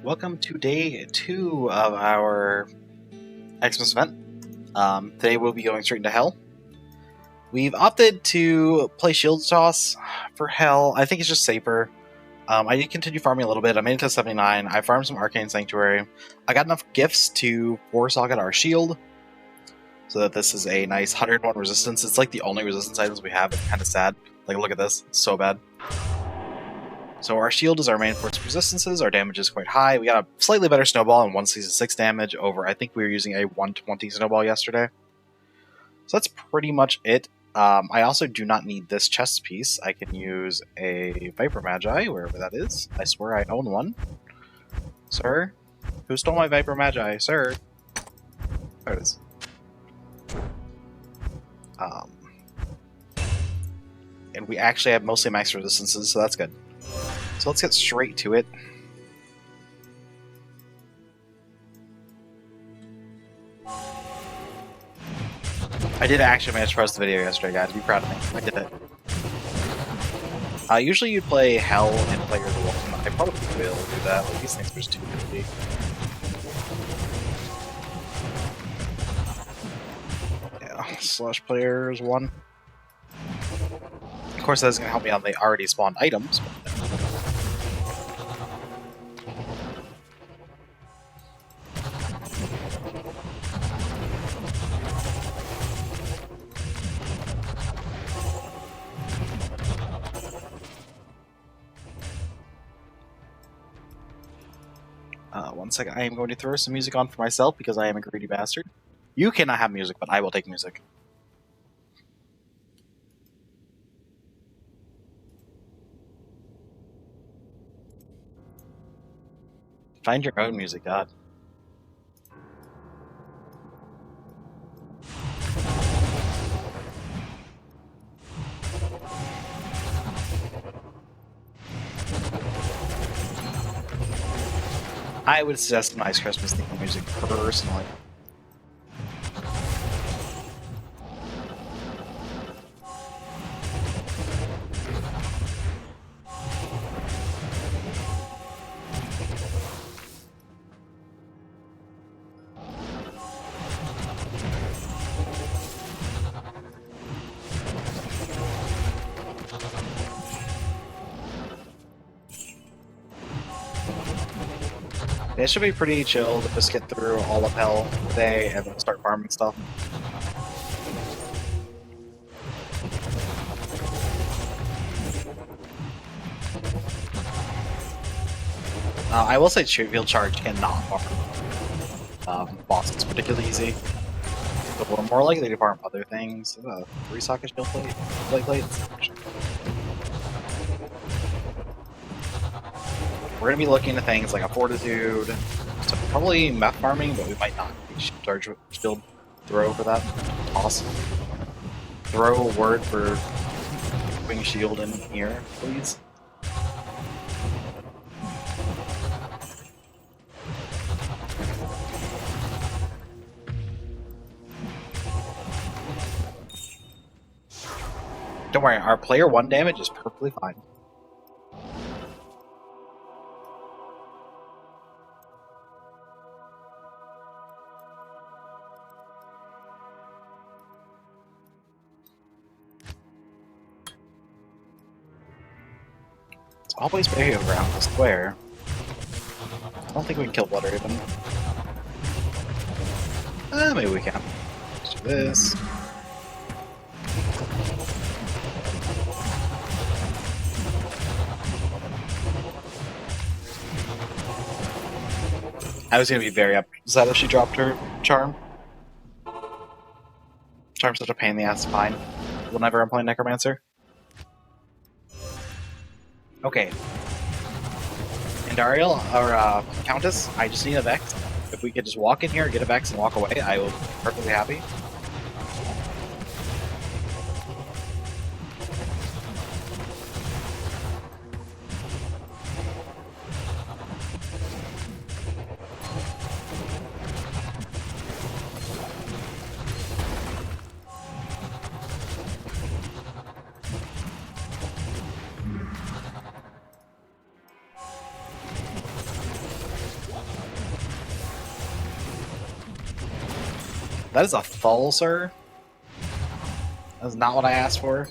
Welcome to day 2 of our Xmas Event. Today we'll be going straight into Hell. We've opted to play Shield Toss for Hell. I think it's just safer. I did continue farming a little bit. I made it to 79. I farmed some Arcane Sanctuary. I got enough gifts to 4-socket our shield, so that this is a nice 101 resistance. It's like the only resistance items we have. It's kind of sad. Like, look at this. It's so bad. So our shield is our main force resistances. Our damage is quite high. We got a slightly better snowball and 1 season 6 damage over, I think we were using a 120 snowball yesterday. So that's pretty much it. I also do not need this chest piece. I can use a Viper Magi, wherever that is. I swear I own one. Sir? Who stole my Viper Magi? Sir? There it is. And we actually have mostly max resistances, so that's good. So let's get straight to it. I did actually manage to post the video yesterday, guys. Be proud of me. I did it. Usually you'd play Hell and play your Wolf. I probably will do that. Like, these things are just too goofy. Yeah, slash players 1. Of course, that's going to help me on the already spawned items. One second, I am going to throw some music on for myself because I am a greedy bastard. You cannot have music, but I will take music. Find your own music, God. I would suggest a nice Christmas theme music personally. It should be pretty chill to just get through all of Hell today and then start farming stuff. I will say Field Charge cannot farm bosses particularly easy, but we're more likely to farm other things. 3-socket shield plates. We're going to be looking at things like a Fortitude, so probably meth farming, but we might not be shield throw for that. Awesome. Throw a word for wing shield in here, please. Don't worry, our player 1 damage is perfectly fine. Always barrier around the square. I don't think we can kill Blood Raven. Maybe we can. Let's do this. I was gonna be very upset if she dropped her Charm. Charm's such a pain in the ass to find whenever I'm playing Necromancer. Okay. Andariel, or Countess, I just need a Vex. If we could just walk in here, get a Vex, and walk away, I will be perfectly happy. That is a thull, sir. That's not what I asked for.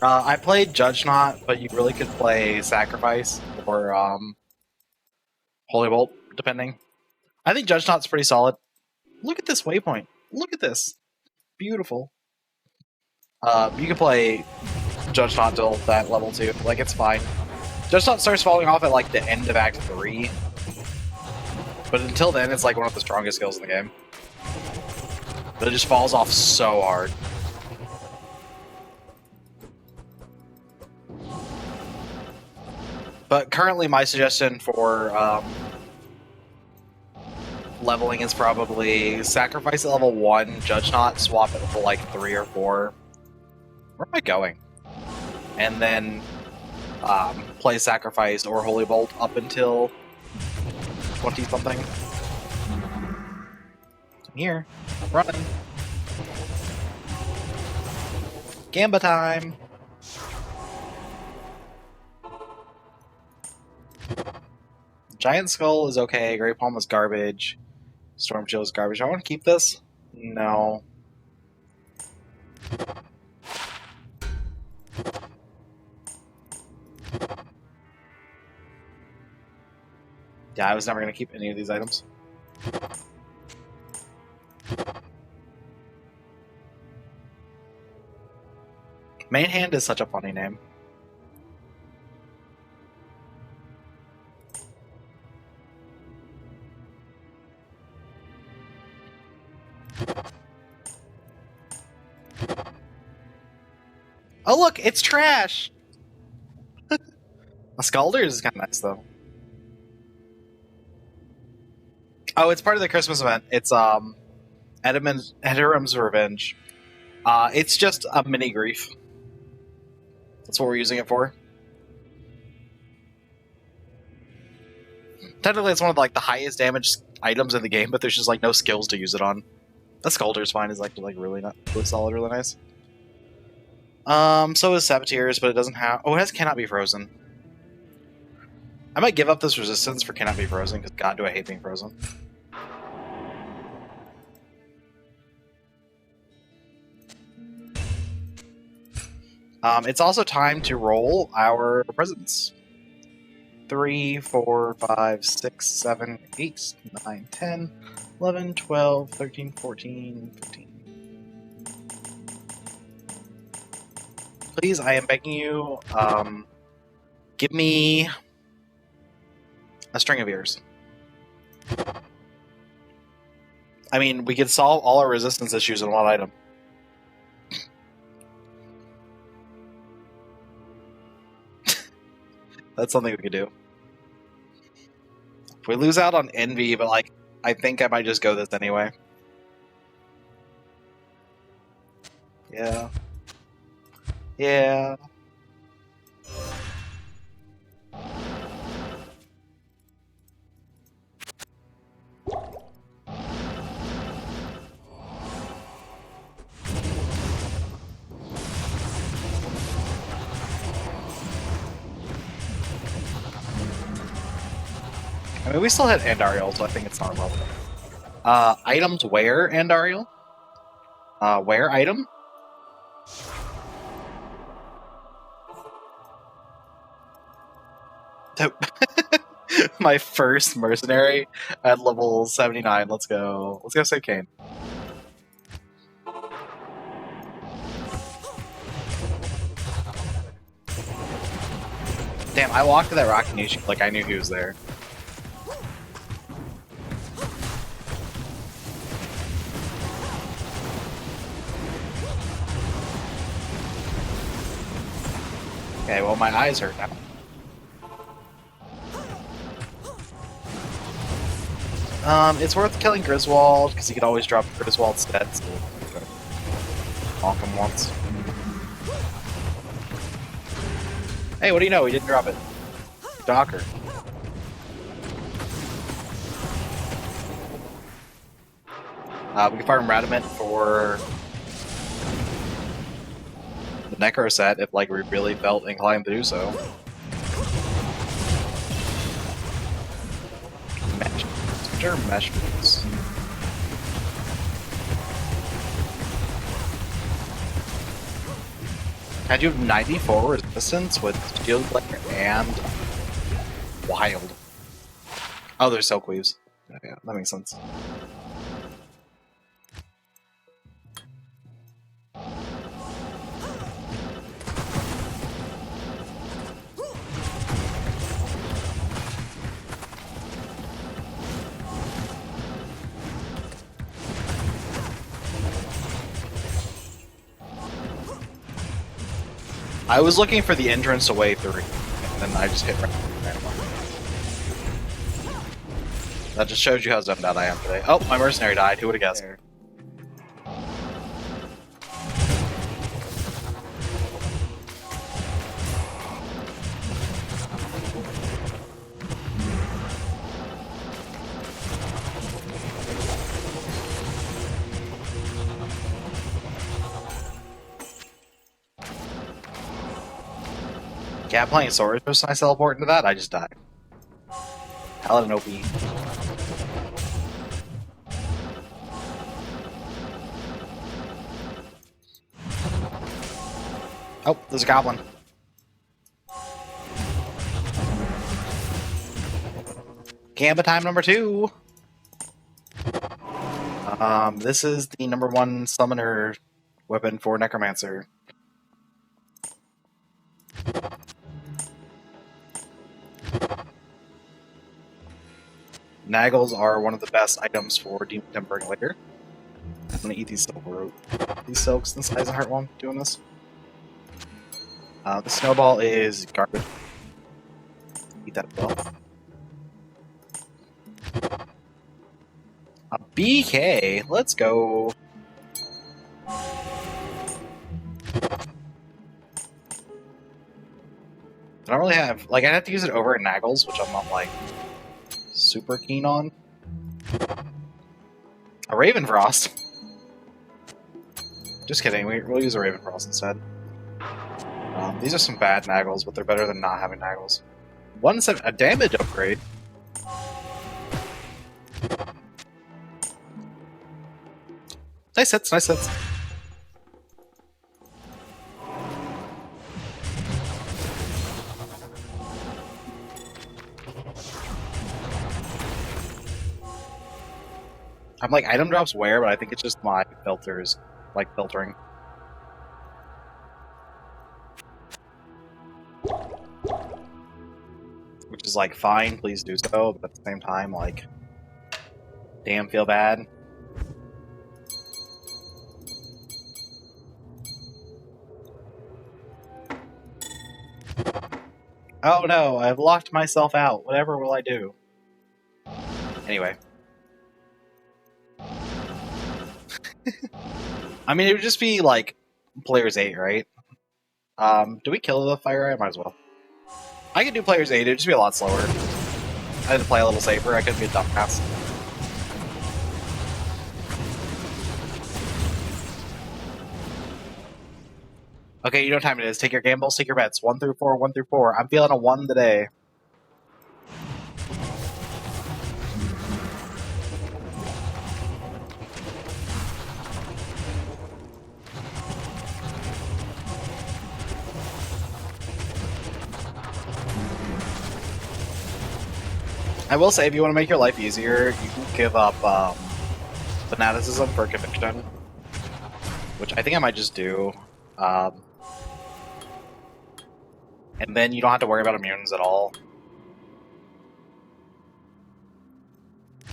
I played Judge Not, but you really could play Sacrifice or Holy Bolt, depending. I think Judge Not's pretty solid. Look at this waypoint. Look at this. Beautiful. You can play Judge Not till that level too. Like, it's fine. Judge Not starts falling off at like the end of Act 3. But until then, it's like one of the strongest skills in the game. But it just falls off so hard. But currently, my suggestion for leveling is probably Sacrifice at level 1, Judge Not, swap it for like 3 or 4. Where am I going? And then play Sacrifice or Holy Bolt up until 20-something. I'm here. I'm running. Gamba time! Giant Skull is okay, Great Palm is garbage, Storm Chill is garbage. I want to keep this? No. Yeah, I was never going to keep any of these items. Main Hand is such a funny name. Oh look, it's trash! A Scalder is kind of nice, though. Oh, it's part of the Christmas event. It's Edim's Revenge. It's just a mini grief. That's what we're using it for. Technically, it's one of like the highest damage items in the game, but there's just like no skills to use it on. The Scalder's fine. Is like really not really solid, really nice. So is Saboteers, but it doesn't have. Oh, it has Cannot Be Frozen. I might give up this resistance for Cannot Be Frozen because God, do I hate being frozen. It's also time to roll our presents. 3, 4, 5, 6, 7, 8, 9, 10, 11, 12, 13, 14, 15. Please, I am begging you, give me a string of ears. I mean, we could solve all our resistance issues in one item. That's something we could do. If we lose out on Envy, but like, I think I might just go this anyway. Yeah. Yeah. I mean, we still had Andariel, so I think it's not relevant. Items where, Andariel? Where item? My first mercenary at level 79. Let's go. Let's go say Kane. Damn, I walked to that Rocky Nation like I knew he was there. Okay, well, my eyes hurt now. It's worth killing Griswold, because he could always drop Griswold's stats. So bonk him once. Hey, what do you know? He didn't drop it. Docker. We can farm Radamant for the Necro set if like we really felt inclined to do so. Which are mesh boots? Had you have 94 resistance with shield layer and wild. Oh, they're silk weaves. Yeah, that makes sense. I was looking for the entrance away through, and then I just hit right. That just shows you how zoned out I am today. Oh, my mercenary died. Who would have guessed? There. Yeah, playing Swords was nice teleport into that. I just died. Paladin OP. Oh, there's a goblin. Gamba time number 2. This is the #1 summoner weapon for Necromancer. Naggles are one of the best items for Demon Tempering later. I'm gonna eat these silks in the size of heart while I'm doing this. The snowball is garbage. Eat that as well. A BK, let's go. I don't really have, like, I'd have to use it over at Naggles, which I'm not, like, super keen on. A Ravenfrost. Just kidding, we'll use a Ravenfrost instead. These are some bad Naggles, but they're better than not having Naggles. A damage upgrade. Nice hits, nice hits. I'm like, item drops where, but I think it's just my filters, like filtering. Which is like, fine, please do so, but at the same time, like, damn, feel bad. Oh no, I've locked myself out. Whatever will I do? Anyway. I mean, it would just be, like, players 8, right? Do we kill the fire? I might as well. I could do players 8, it'd just be a lot slower. I had to play a little safer, I couldn't be a dumbass. Okay, you know what time it is. Take your gambles, take your bets. 1 through 4, 1 through 4. I'm feeling a 1 today. I will say, if you want to make your life easier, you can give up fanaticism for conviction, which I think I might just do. And then you don't have to worry about immunes at all.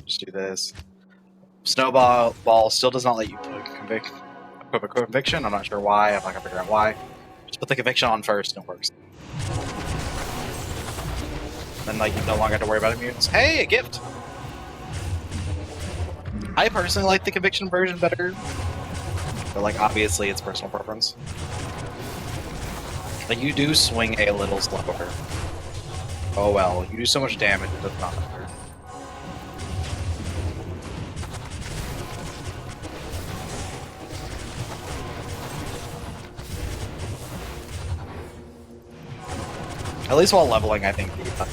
Just do this. Snowball still does not let you equip a conviction. I'm not sure why. I'm not gonna figure out why. Just put the conviction on first, and it works. Then, like, you no longer have to worry about immunes. Hey, a gift! I personally like the conviction version better, but, like, obviously it's personal preference. Like, you do swing a little slower. Oh well, you do so much damage, it does not matter. At least while leveling, I think the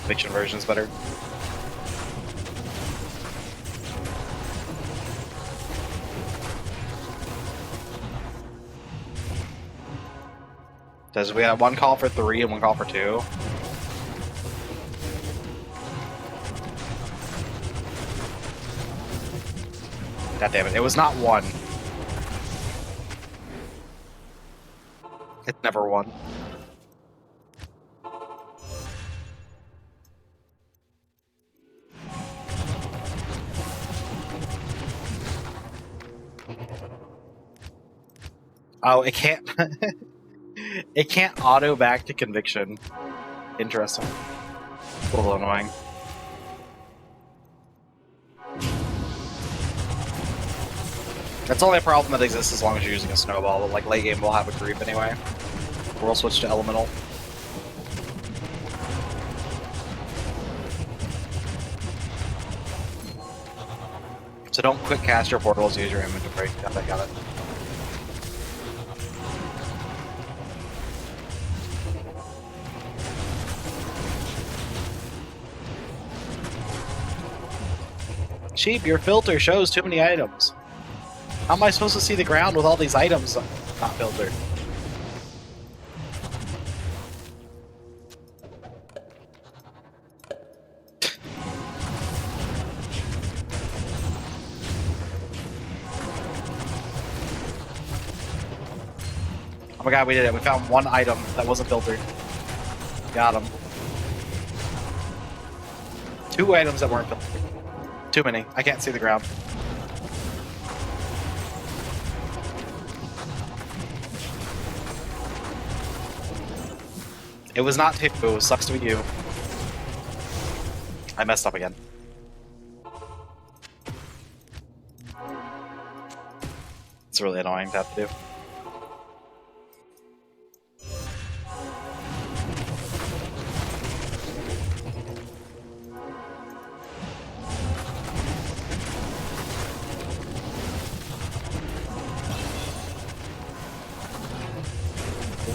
conviction version is better. Does we have one call for 3 and one call for 2? God damn it, it was not 1. It's never 1. Oh, it can't. It can't auto back to conviction. Interesting. A little annoying. That's only a problem that exists as long as you're using a snowball, but like late game we'll have a creep anyway. We'll switch to elemental. So don't quick cast your portals, use your inventory. Got it, got it. Sheep, your filter shows too many items. How am I supposed to see the ground with all these items not filtered? Oh my god, we did it. We found one item that wasn't filtered. Got him. 2 items that weren't filtered. Too many. I can't see the ground. It was not 2. It sucks to be you. I messed up again. It's really annoying to have to do.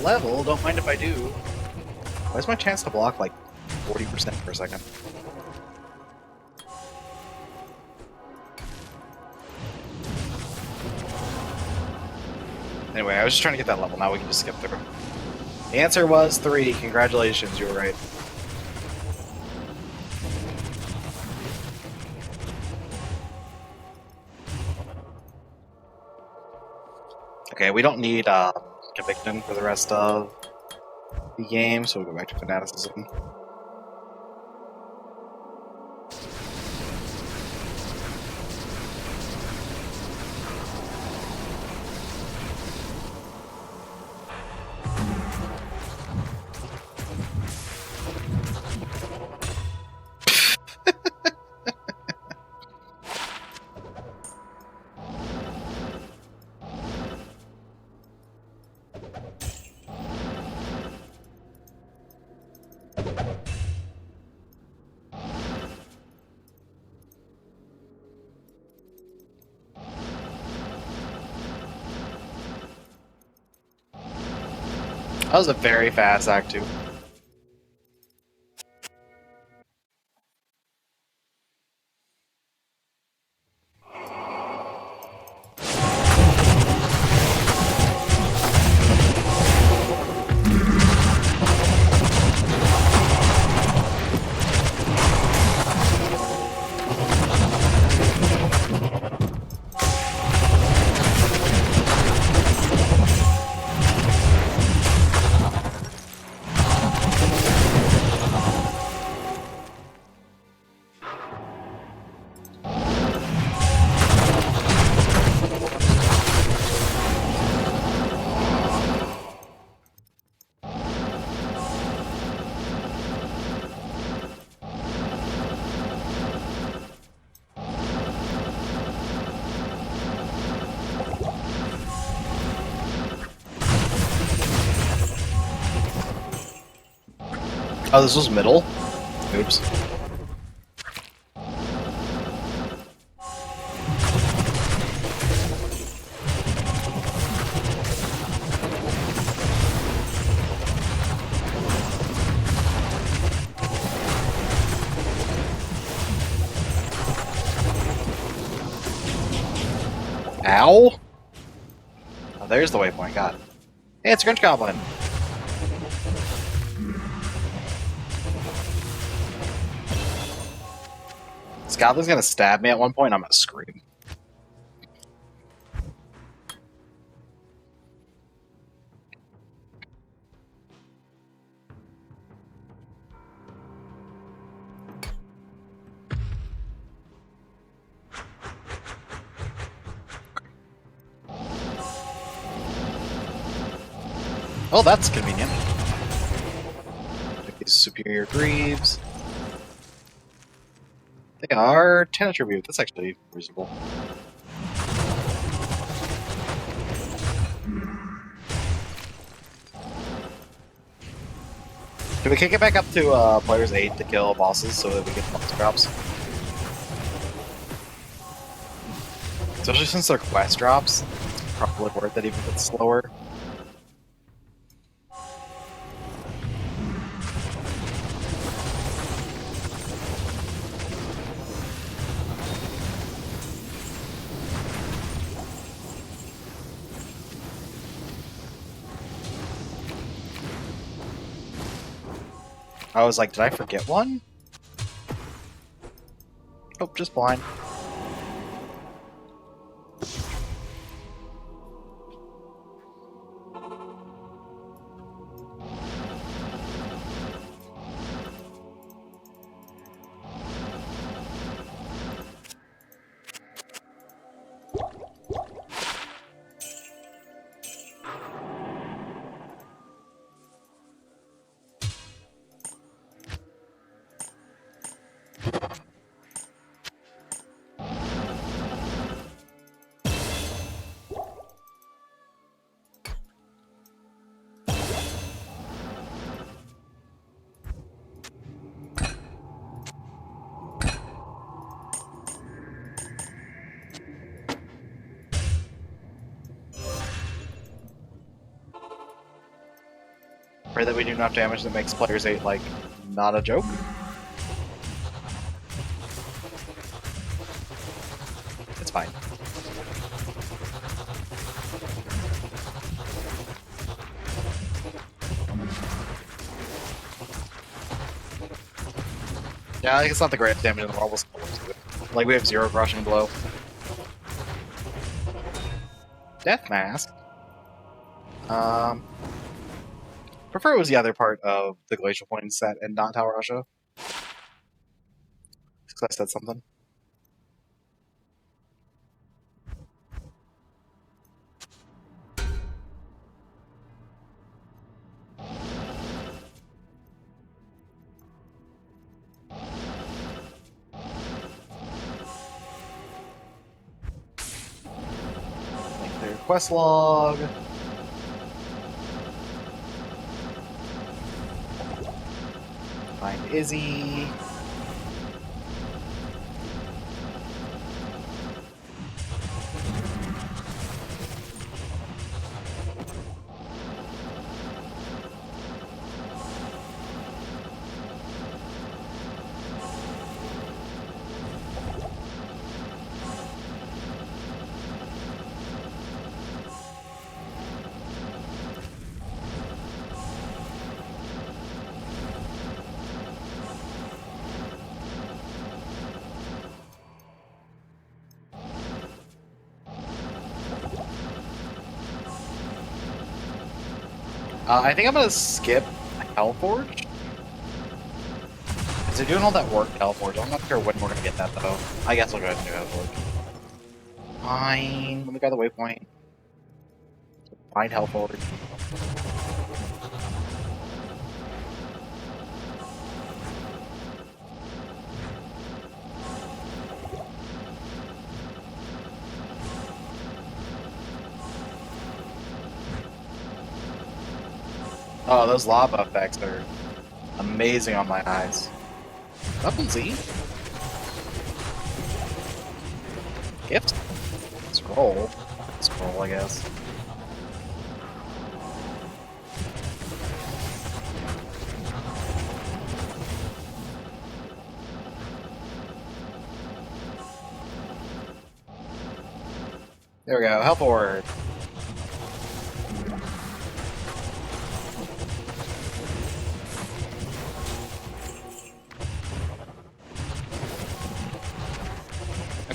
Level, don't mind if I do. Why is my chance to block like 40% for a second? Anyway, I was just trying to get that level, now we can just skip through. The answer was 3, congratulations, you were right. Okay, we don't need Conviction for the rest of the game, so we'll go back to Fanaticism. That was a very fast Act 2. Oh, this was middle? Oops. Ow! Oh, there's the waypoint, God. Hey, it's a Grinch Goblin! Goblin's gonna stab me at one point, I'm gonna scream. Oh, that's convenient. Take these superior greaves. They are 10 attribute. That's actually reasonable. Can we kick it back up to players 8 to kill bosses so that we get boss drops? Especially since they're quest drops, it's probably worth it even if it's slower. I was like, did I forget one? Oh, just blind. Pray that we do enough damage that makes players 8, like, not a joke. It's fine. Yeah, I think it's not the greatest damage in the world. Like, we have 0 crushing blow. Death Mask. Prefer it was the other part of the Glacial Point set and not Tower Russia. Because I said something. Clear quest log. Find Izzy. I think I'm gonna skip Hellforge. Because they're doing all that work Hellforge. I'm not sure when we're gonna get that though. I guess I'll go ahead and do Hellforge. Fine. Let me grab the waypoint. Find Hellforge. Oh, those lava effects are amazing on my eyes. Up and Z. Gift? Scroll. Scroll, I guess. There we go, help forward.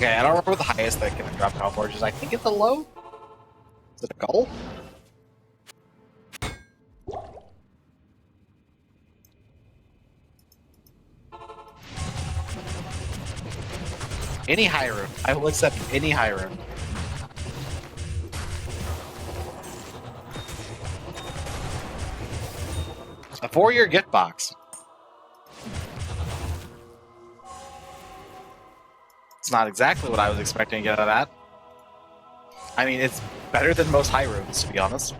Okay, I don't remember what the highest that can drop Power Forge is. I think it's a low? Is it a goal? Any high room. I will accept any high room. A 4-year gift box. It's not exactly what I was expecting to get out of that. I mean, it's better than most high rooms, to be honest.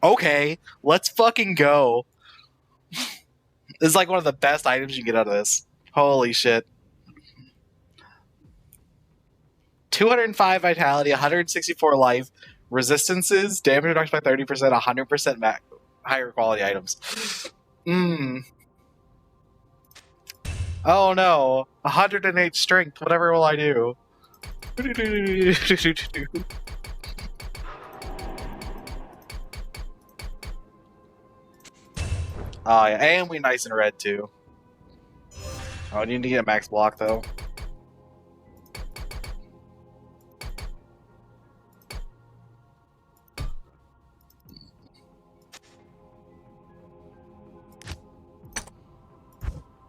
Okay, let's fucking go. This is like one of the best items you can get out of this. Holy shit. 205 vitality, 164 life, resistances, damage reduction by 30%, 100% higher quality items. Oh no, 108 strength, whatever will I do? Oh yeah, and we nice and red too. Oh, I need to get a max block though.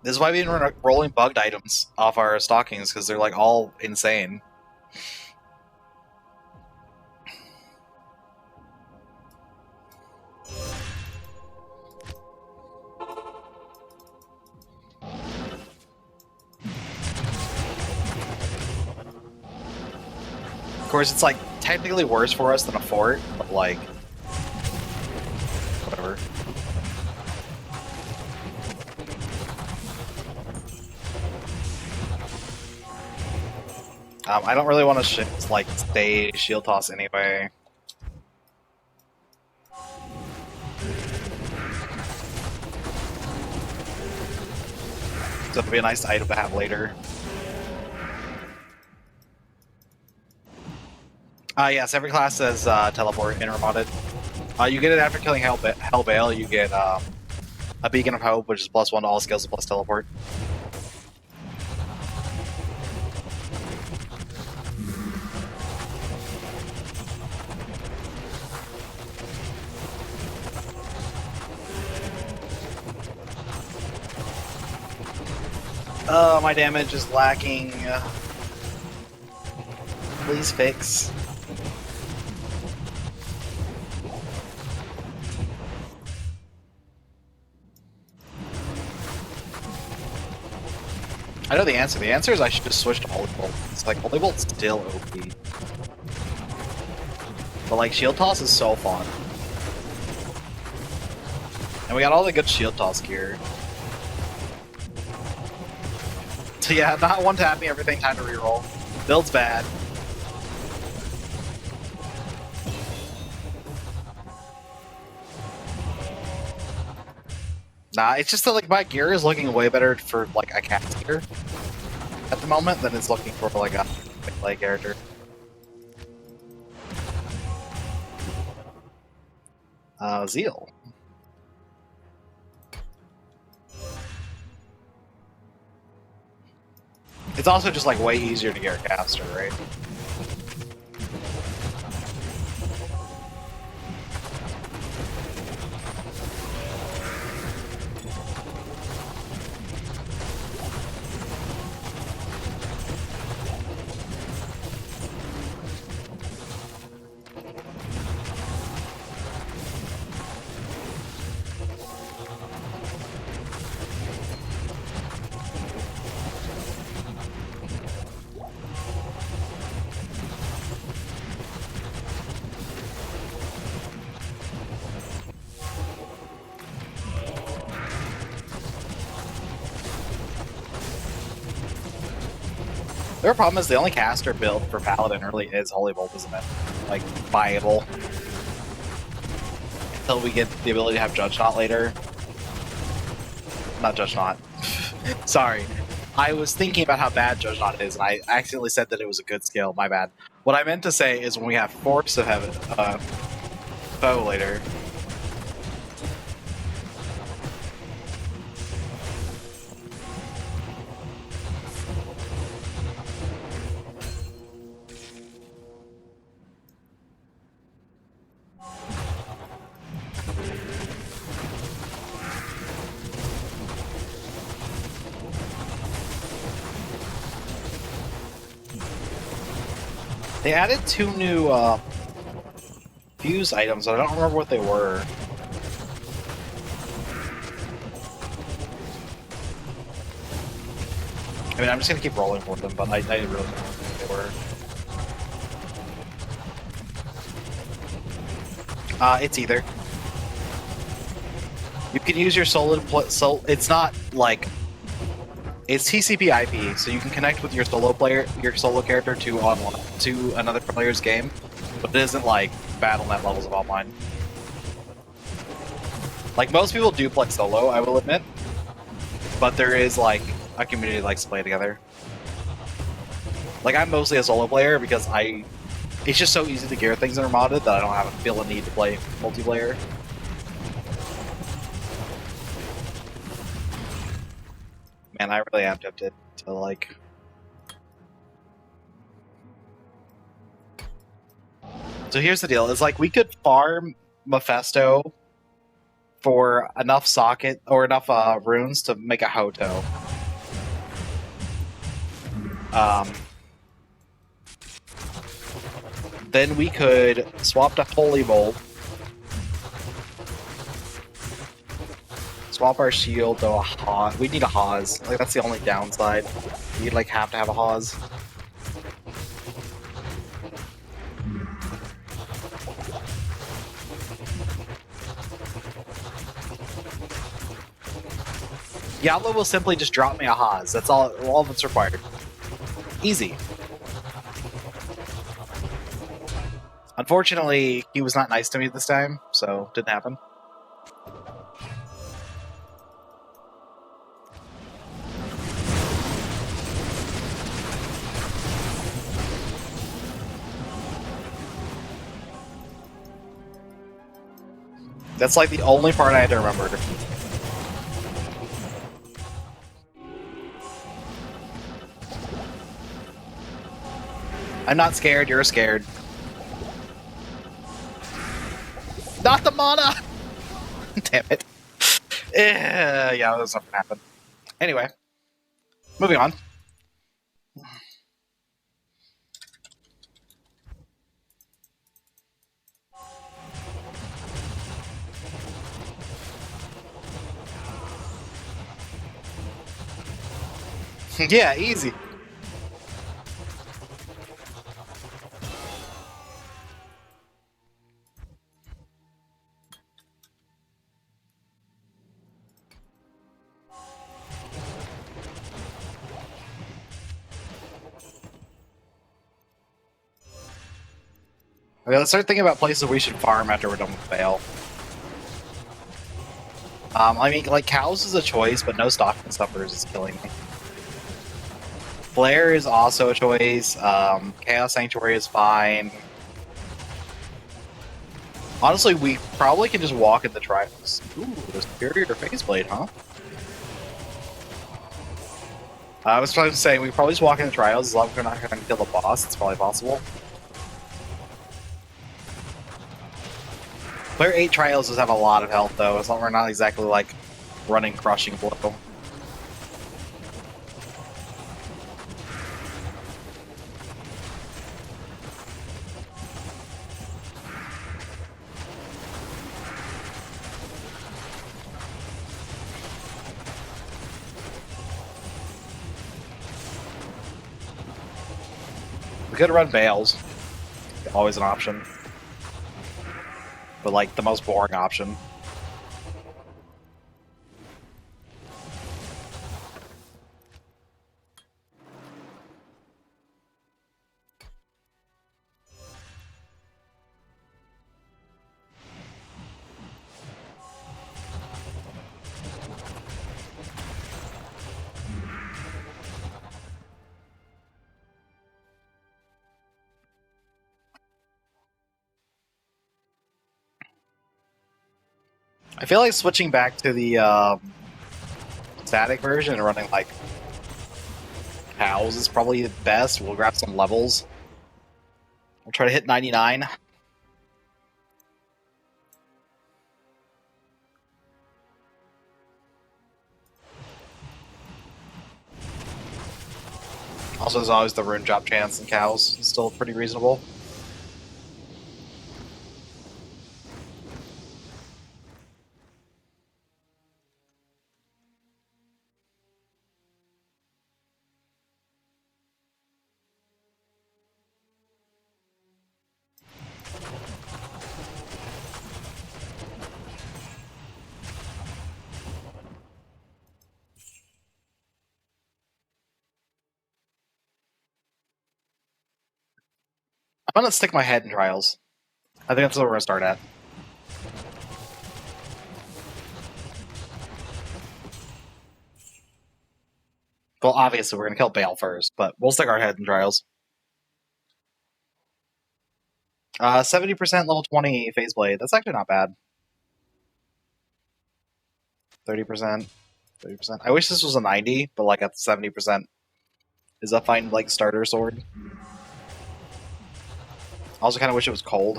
This is why we've been rolling bugged items off our stockings, because they're like all insane. Of course, it's like technically worse for us than a fort, but like, whatever. I don't really want to like stay shield toss anyway. So it'll be a nice item to have later. Yes, every class says teleport in remodded. You get it after killing Hellbale. You get a Beacon of Hope, which is +1 to all skills plus teleport. Oh, my damage is lacking. Please fix. I know the answer. The answer is I should just switch to Holy Bolt. It's like, Holy Bolt's still OP. But like, Shield Toss is so fun. And we got all the good Shield Toss gear. So yeah, not one tap me, everything time to reroll. Build's bad. Nah, it's just that like my gear is looking way better for like a caster at the moment than it's looking for like a melee character. Zeal. It's also just like way easier to get a caster, right? Their problem is the only caster build for Paladin really is Holy Bolt, isn't it? Like, viable. Until we get the ability to have Judge Knot later. Not Judge Knot. Sorry. I was thinking about how bad Judge Knot is, and I accidentally said that it was a good skill. My bad. What I meant to say is when we have Force of Heaven, Foe later. They added 2 new fuse items, but I don't remember what they were. I mean, I'm just gonna keep rolling for them, but I really don't know what they were. It's either. You can use your it's not like it's TCP/IP, so you can connect with your solo character to online to another player's game, but it isn't like BattleNet levels of online. Like most people do play solo, I will admit, but there is like a community that likes to play together. Like I'm mostly a solo player because it's just so easy to gear things in remodded that I don't feel a need to play multiplayer. Man, I really am tempted to like. So here's the deal: is like we could farm Mephisto for enough socket or enough runes to make a Hoto. Then we could swap to Holy Bolt. Swap our shield to a Hawes. We need a Hawes. Like that's the only downside. You'd like have to have a Hawes. Diablo will simply just drop me a Hawes. That's all that's required. Easy. Unfortunately, he was not nice to me this time, so didn't happen. That's like the only part I had to remember. I'm not scared, you're scared. Not the mana! Damn it. Yeah, that's not gonna happen. Anyway, moving on. Yeah, easy. Okay, let's start thinking about places we should farm after we're done with Vale. I mean, like, cows is a choice, but no stocking stuffers is killing me. Flare is also a choice. Chaos Sanctuary is fine. Honestly, we probably can just walk in the trials. Ooh, the Superior Faceblade, huh? I was trying to say, we probably just walk in the trials as long as we're not going to kill the boss. It's probably possible. Player 8 trials does have a lot of health, though, as long as we're not exactly, like, running Crushing Blow. We could run Bales. Always an option. But, like, the most boring option. I feel like switching back to the static version and running like cows is probably the best. We'll grab some levels. We'll try to hit 99. Also, there's always the rune drop chance and cows. It's still pretty reasonable. I'm gonna stick my head in trials. I think that's what we're gonna start at. Well, obviously we're gonna kill Bale first, but we'll stick our head in trials. 70% level 20 phase blade. That's actually not bad. 30%. 30%. I wish this was a 90, but like at 70% is a fine like starter sword. I also kind of wish it was cold.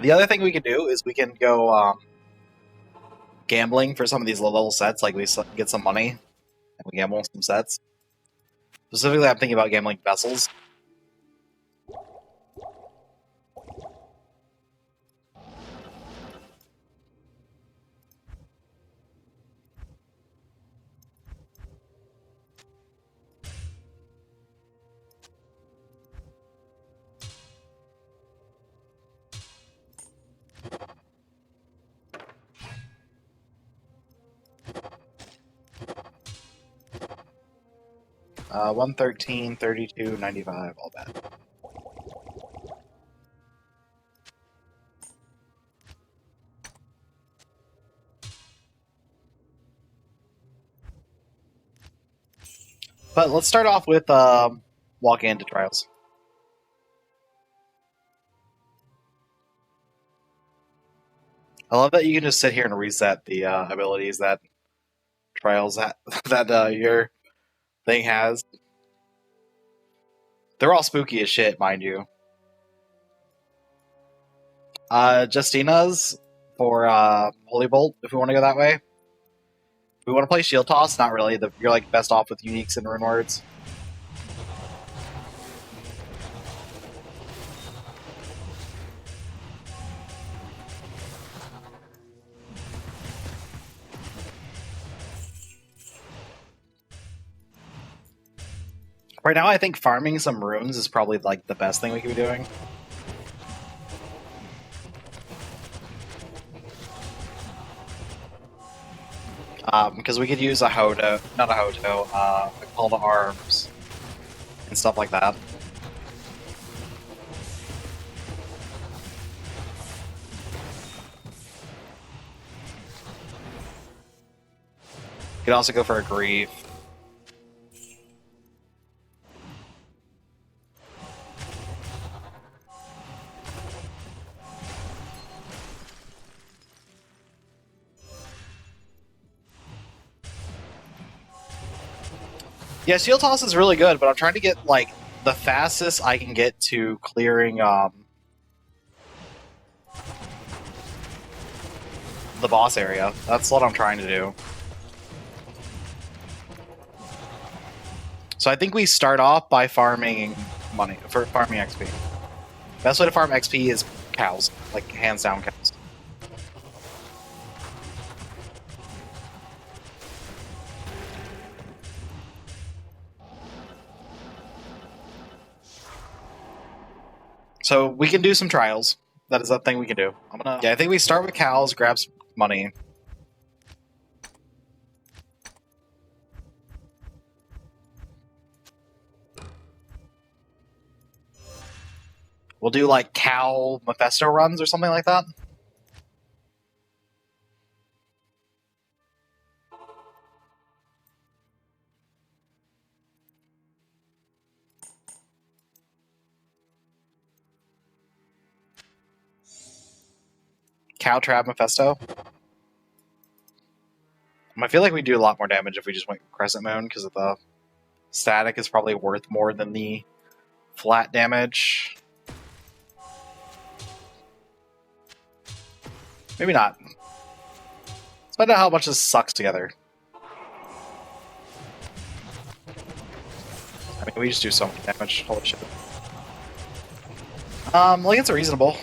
The other thing we can do is we can go gambling for some of these low-level sets, like we get some money, and we gamble on some sets. Specifically, I'm thinking about gambling vessels. Uh, 113, 32, 95, all bad. But let's start off with walking into trials. I love that you can just sit here and reset the abilities that trials that your thing has. They're all spooky as shit, mind you. Justina's for Holy Bolt, if we want to go that way. If we want to play Shield Toss, not really. You're like best off with uniques and rune words. Right now, I think farming some runes is probably like the best thing we could be doing. Because we could use a Hodo, not a Hodo, a Call to Arms, and stuff like that. You could also go for a Grief. Yeah, Shield Toss is really good, but I'm trying to get, like, the fastest I can get to clearing, the boss area. That's what I'm trying to do. So I think we start off by farming money, for farming XP. Best way to farm XP is cows, like, hands down cows. So we can do some trials. That is a thing we can do. Yeah, I think we start with cows, grab some money. We'll do like cow Mephisto runs or something like that. Cow Trap Mephisto. I feel like we do a lot more damage if we just went Crescent Moon, because of the static is probably worth more than the flat damage. Maybe not. Let's find out how much this sucks together. I mean, we just do so much damage. Holy shit. Like, it's reasonable.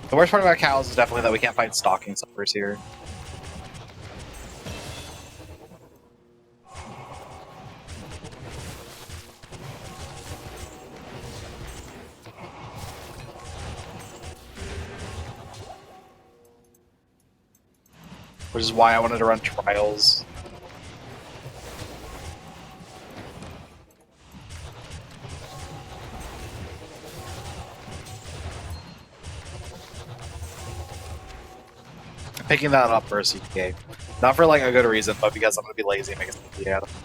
The worst part about cows is definitely that we can't find stalking suppers here. Which is why I wanted to run trials. I'm picking that up for a CTK. Not for like a good reason, but because I'm gonna be lazy and make a CTK out of it.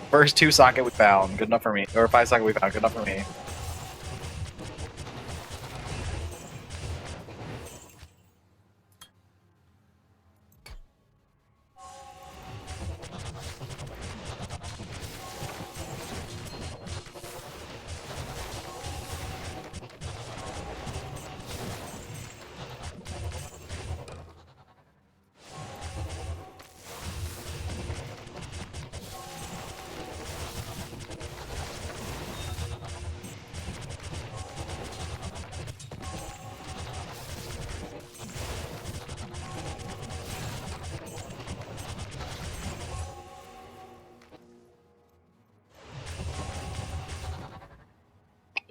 First 2 socket we found, good enough for me. Or 5 socket we found, good enough for me.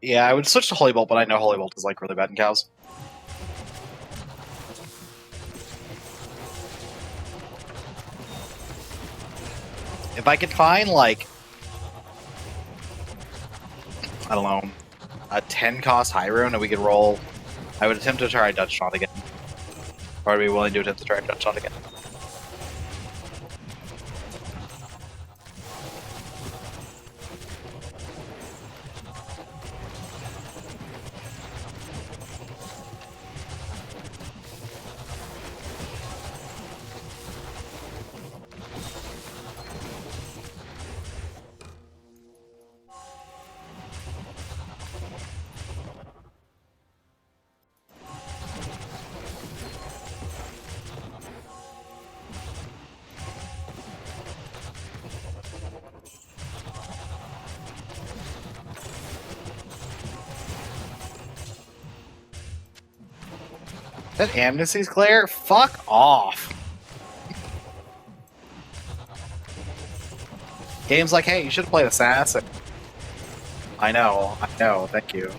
Yeah, I would switch to Holy Bolt, but I know Holy Bolt is like really bad in cows. If I could find like, I don't know, a 10 cost high rune and we could roll, I would attempt to try Dutch Shot again. Or I'd be willing to attempt to try Dutch Shot again. That Amnesty's Claire? Fuck off. Game's like, hey, you should have played Assassin. I know, thank you.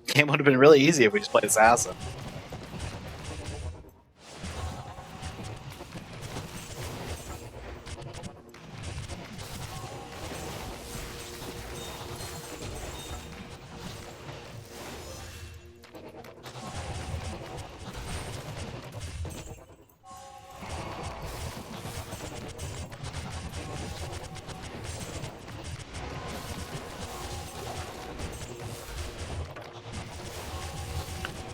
Game would have been really easy if we just played Assassin.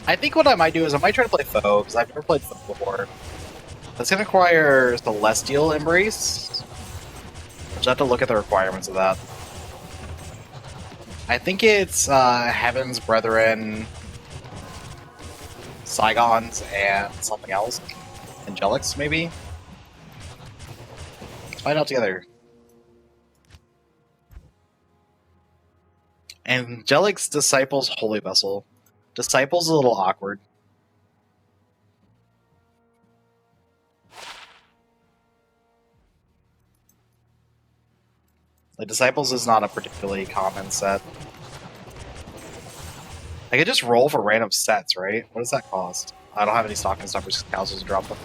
I think what I might do is I might try to play Foe, because I've never played Foe before. That's going to require Celestial Embrace. I'll just have to look at the requirements of that. I think it's Heaven's Brethren, Saigons, and something else. Angelics, maybe? Let's find out together. Angelics, Disciples, Holy Vessel. Disciples is a little awkward. Like, Disciples is not a particularly common set. I could just roll for random sets, right? What does that cost? I don't have any stocking stuffers because cows just drop them.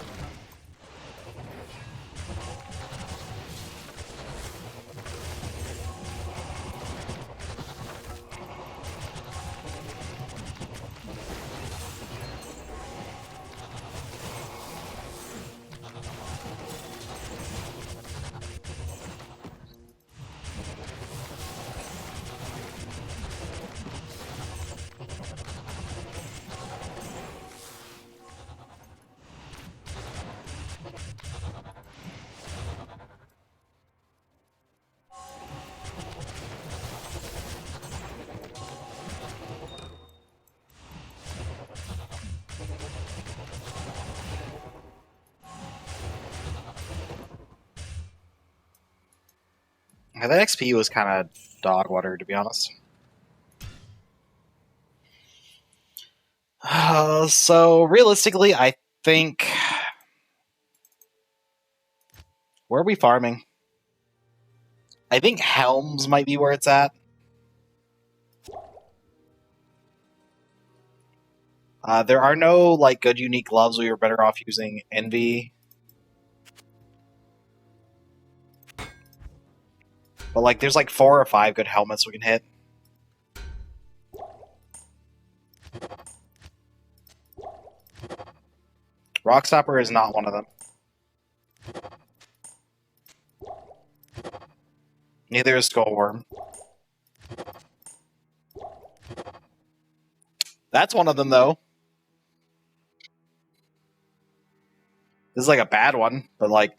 Yeah, that XP was kind of dog water, to be honest. So realistically, I think where are we farming? I think Helms might be where it's at. There are no like good unique gloves. We were better off using Envy. But like, there's like 4 or 5 good helmets we can hit. Rockstopper is not one of them. Neither is Skullworm. That's one of them, though. This is like a bad one, but like,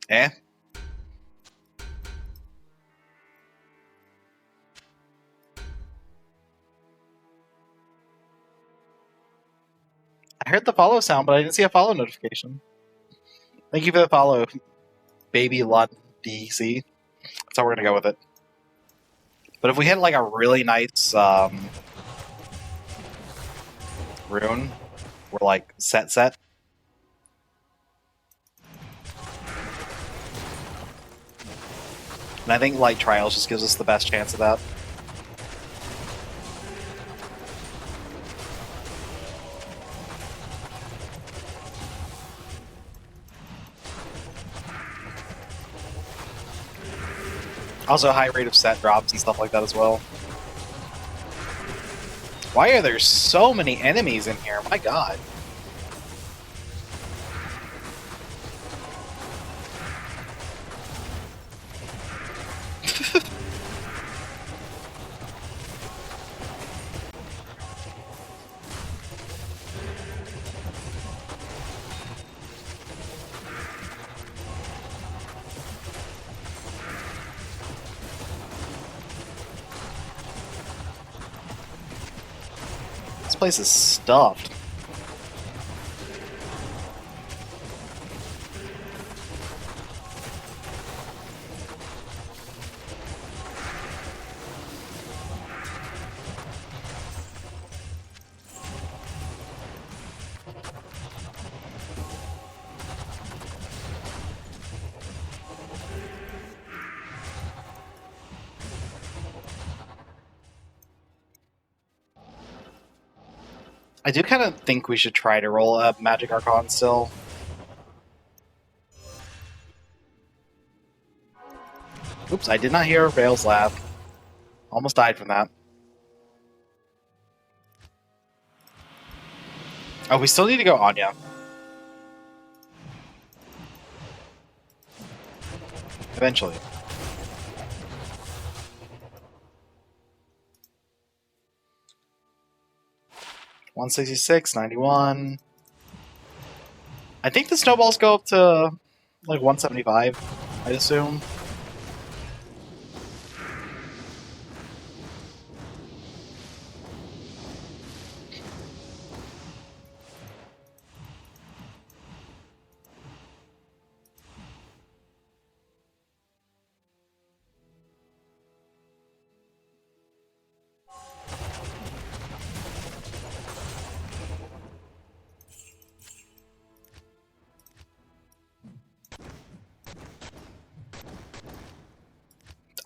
eh. I heard the follow sound, but I didn't see a follow notification. Thank you for the follow, Baby Lot DC. That's how we're gonna go with it. But if we hit like a really nice rune, we're like set. And I think Light Trials just gives us the best chance of that. Also, high rate of set drops and stuff like that as well. Why are there so many enemies in here? My god. This place is stuffed. I do kind of think we should try to roll up Magic Archon still. Oops, I did not hear Rail's laugh. Almost died from that. Oh, we still need to go Anya. Eventually. $166, $91. I think the snowballs go up to like 175, I'd assume.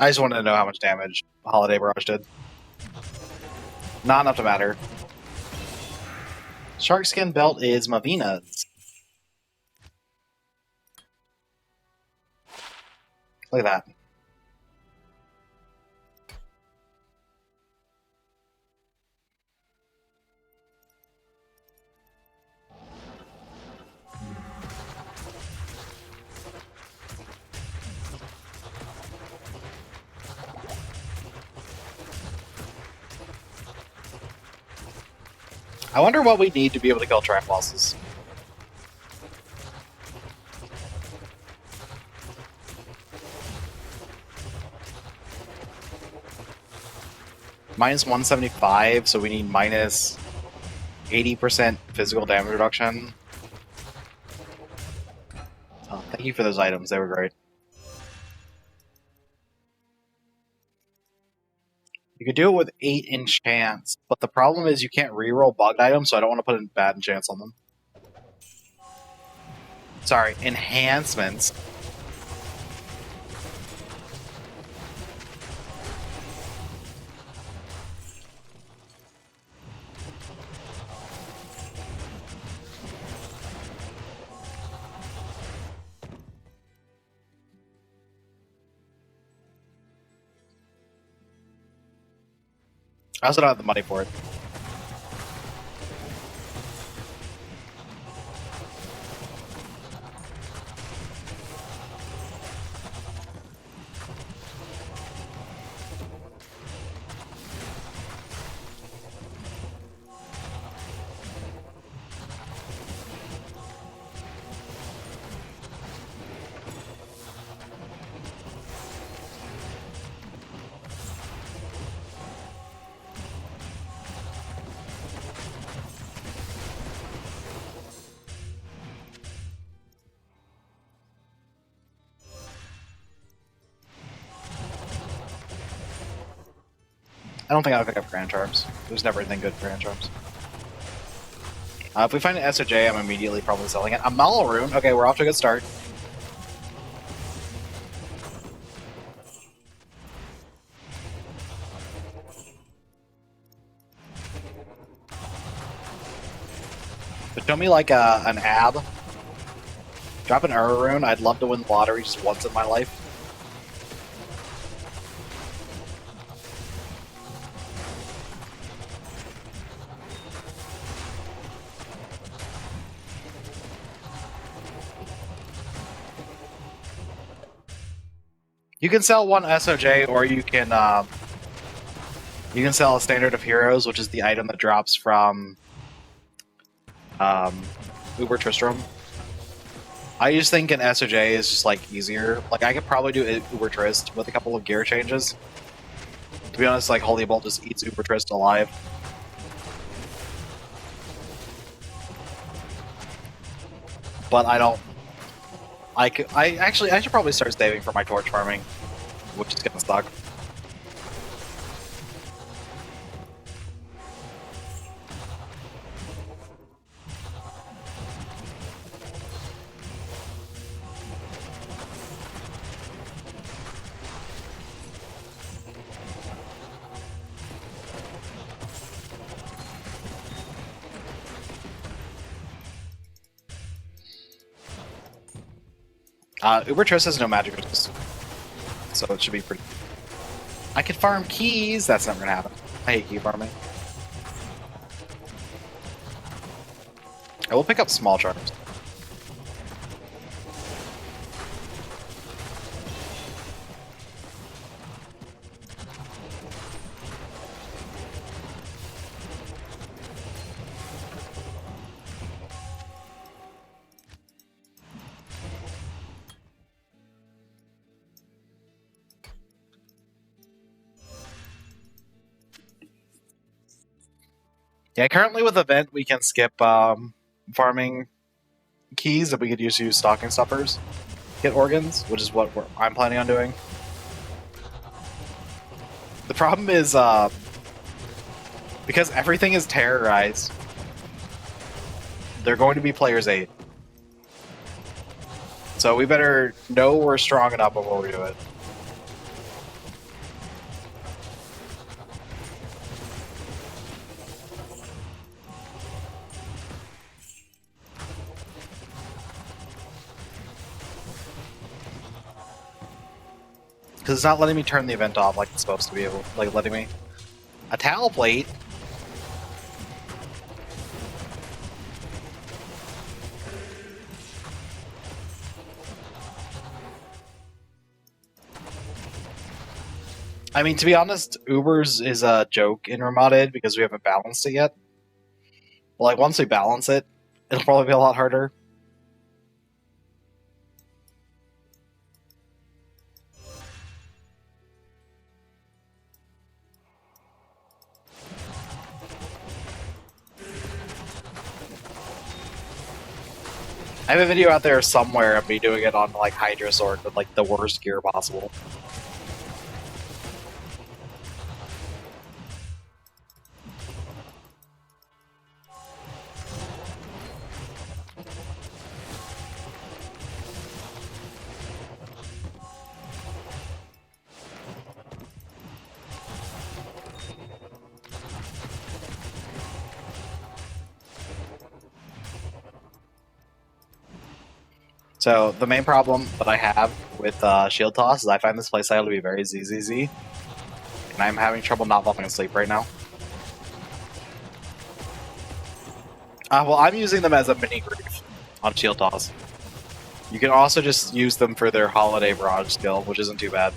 I just wanted to know how much damage Holiday Barrage did. Not enough to matter. Shark skin belt is Mavina's. Look at that. I wonder what we need to be able to kill trap bosses. Minus 175, so we need minus 80% physical damage reduction. Oh, thank you for those items, they were great. You could do it with 8 enchants, but the problem is you can't reroll bugged items, so I don't want to put in bad enchants on them. Sorry, enhancements. I also don't have the money for it. I don't think I would pick up Grand Charms. There's never anything good for Grand Charms. If we find an SOJ, I'm immediately probably selling it. A Mallow Rune. Okay, we're off to a good start. But show me like an ab. Drop an Ura Rune. I'd love to win the lottery just once in my life. You can sell one SOJ, or you can sell a Standard of Heroes, which is the item that drops from Uber Tristram. I just think an SOJ is just like easier. Like I could probably do Uber Trist with a couple of gear changes. To be honest, like Holy Bolt just eats Uber Trist alive. But I don't. I should probably start saving for my torch farming, which is gonna suck. Uber Trist has no magic resist, so it should be pretty. I could farm keys. That's never gonna happen. I hate key farming. I will pick up small charms. Yeah, currently with Event, we can skip farming keys, and we could use stocking stuffers, get organs, which is what I'm planning on doing. The problem is, because everything is terrorized, they're going to be players 8. So we better know we're strong enough before we do it. Because it's not letting me turn the event off like it's supposed to be able, like letting me. A towel plate? I mean, to be honest, Ubers is a joke in remodded because we haven't balanced it yet. But like, once we balance it, it'll probably be a lot harder. I have a video out there somewhere of me doing it on like Hydra Sword with like the worst gear possible. So the main problem that I have with Shield Toss is I find this playstyle to be very ZZZ, and I'm having trouble not falling asleep right now. Well, I'm using them as a mini grief on Shield Toss. You can also just use them for their Holiday Barrage skill, which isn't too bad.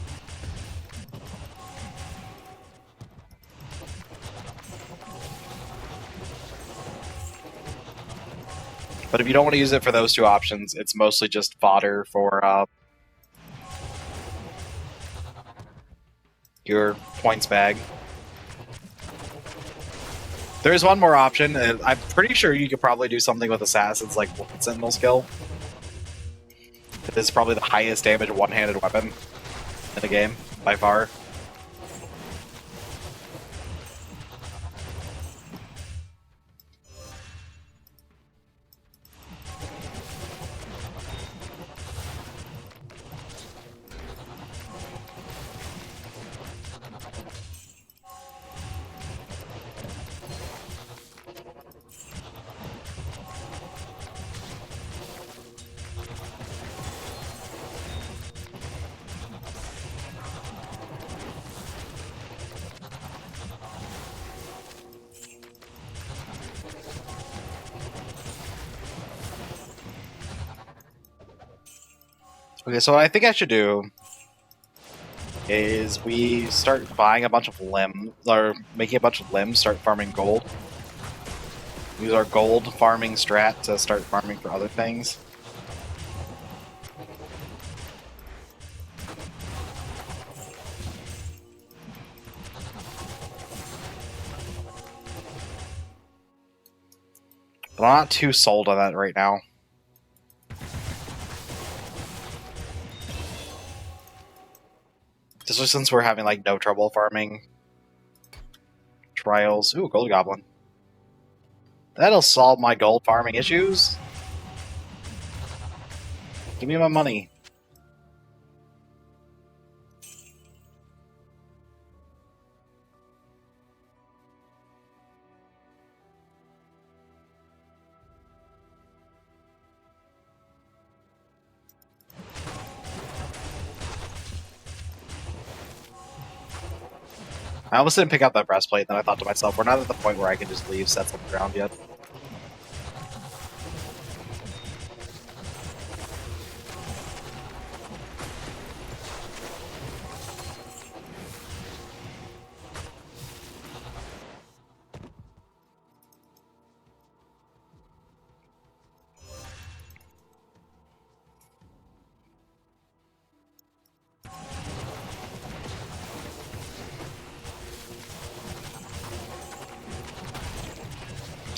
But if you don't want to use it for those two options, it's mostly just fodder for your points bag. There's one more option, and I'm pretty sure you could probably do something with Assassin's like Sentinel skill. It is probably the highest damage one-handed weapon in the game, by far. Okay, so what I think I should do is we start buying a bunch of limbs, or making a bunch of limbs, start farming gold. Use our gold farming strat to start farming for other things. But I'm not too sold on that right now. Just since we're having like no trouble farming trials. Ooh, gold goblin. That'll solve my gold farming issues. Give me my money. I almost didn't pick up that breastplate, then I thought to myself, we're not at the point where I can just leave sets on the ground yet.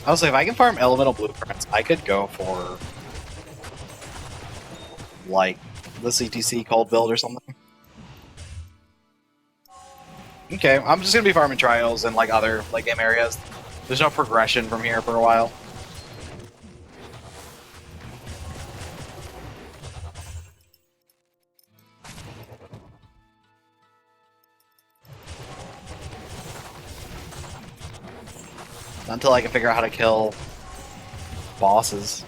Honestly, if I can farm elemental blueprints, I could go for like the CTC cold build or something. Okay, I'm just gonna be farming trials and like other late game areas. There's no progression from here for a while. Until I can figure out how to kill bosses.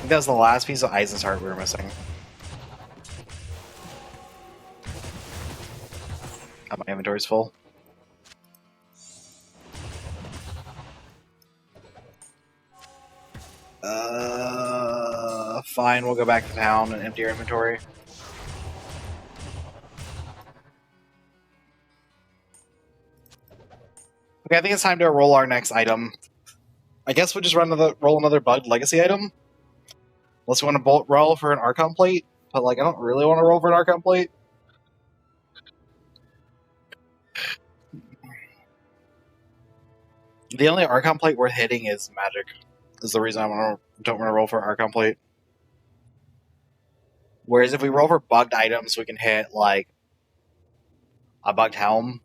think that was the last piece of Eisen's heart we were missing. Oh, my inventory's full. Fine, we'll go back to town and empty our inventory. Okay, I think it's time to roll our next item. I guess we'll just roll another bugged legacy item. Unless we want to roll for an Archon plate, but like I don't really want to roll for an Archon plate. The only Archon plate worth hitting is magic. Is the reason I don't want to roll for an Archon plate. Whereas if we roll for bugged items, we can hit like a bugged helm.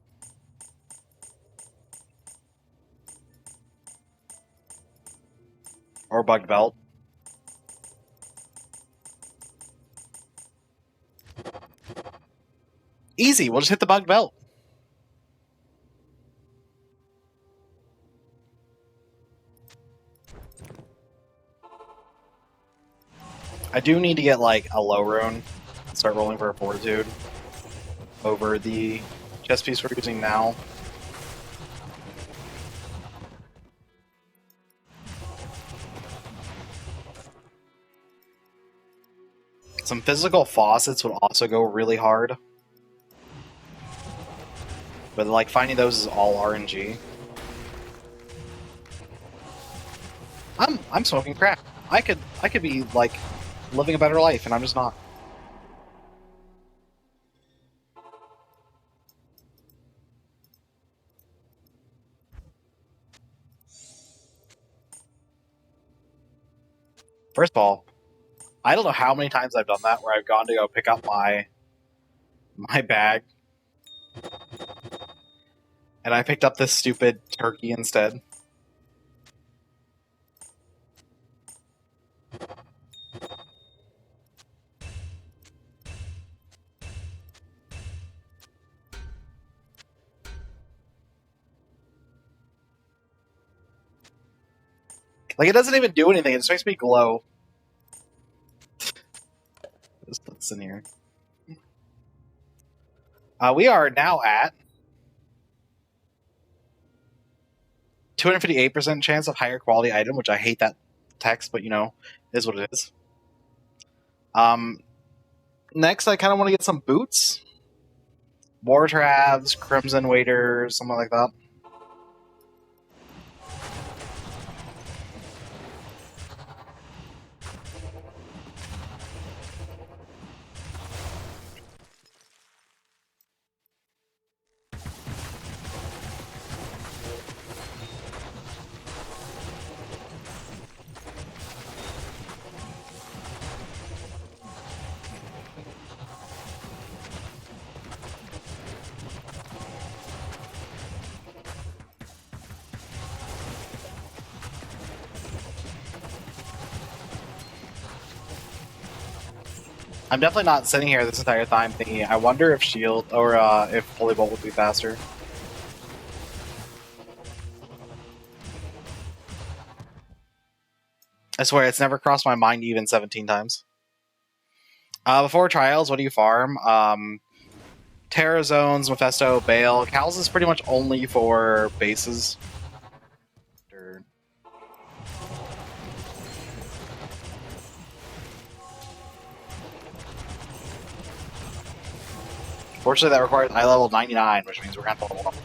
Or bugged belt. Easy, we'll just hit the bugged belt. I do need to get like a low rune and start rolling for a fortitude over the chest piece we're using now. Some physical faucets would also go really hard. But like finding those is all RNG. I'm smoking crack. I could be like living a better life and I'm just not. First of all, I don't know how many times I've done that where I've gone to go pick up my bag and I picked up this stupid turkey instead. Like, it doesn't even do anything, it just makes me glow. Just put this in here. We are now at 258% chance of higher quality item, which I hate that text, but you know, is what it is. Next, I kind of want to get some boots. War Travs, Crimson Waiters, something like that. I'm definitely not sitting here this entire time thinking, I wonder if shield or if Holy Bolt would be faster. I swear, it's never crossed my mind even 17 times. Before Trials, what do you farm? Terra Zones, Mephisto, Bale. Cowls is pretty much only for bases. Fortunately, that requires eye level 99, which means we're going to have to level up.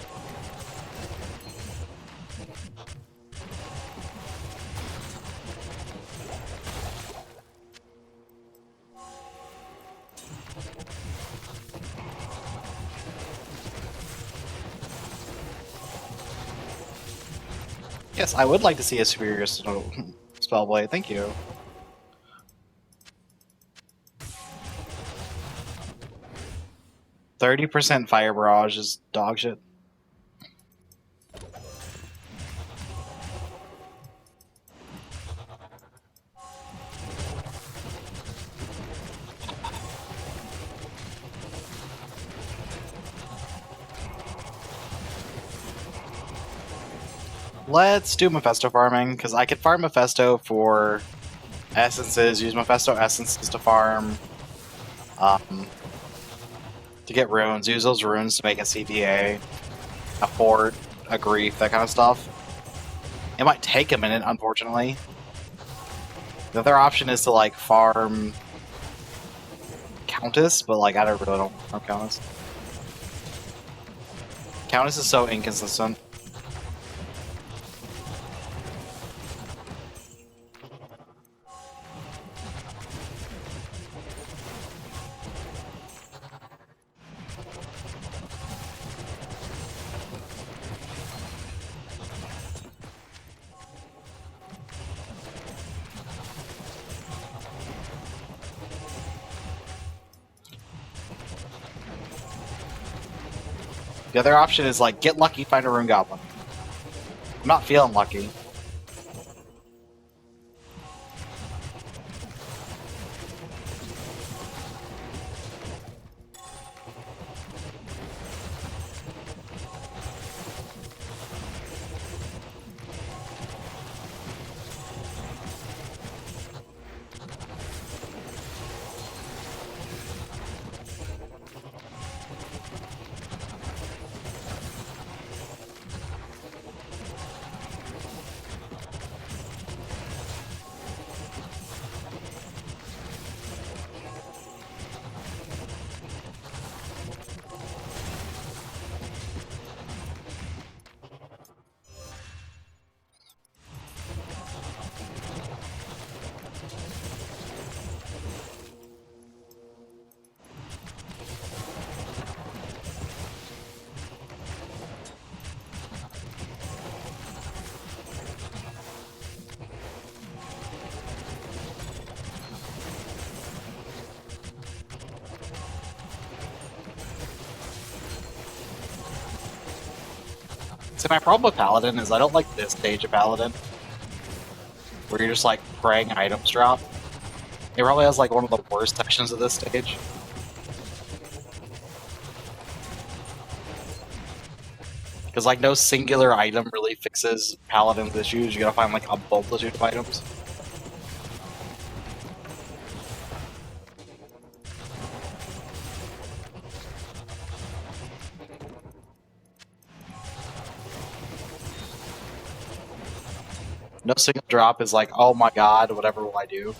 Yes, I would like to see a superior spellblade. Thank you. %30 fire barrage is dog shit. Let's do Mephisto farming, because I could farm Mephisto for essences, use Mephisto essences to farm, to get runes, use those runes to make a CDA, a fort, a grief, that kind of stuff. It might take a minute, unfortunately. The other option is to like farm Countess, but like I really don't farm Countess. Countess is so inconsistent. The other option is like get lucky, find a rune goblin. I'm not feeling lucky. So my problem with Paladin is I don't like this stage of Paladin, where you're just like praying items drop. It probably has like one of the worst sections of this stage. Because like no singular item really fixes Paladin's issues. You gotta find like a multitude of items. No single drop is like, oh my god, whatever will I do?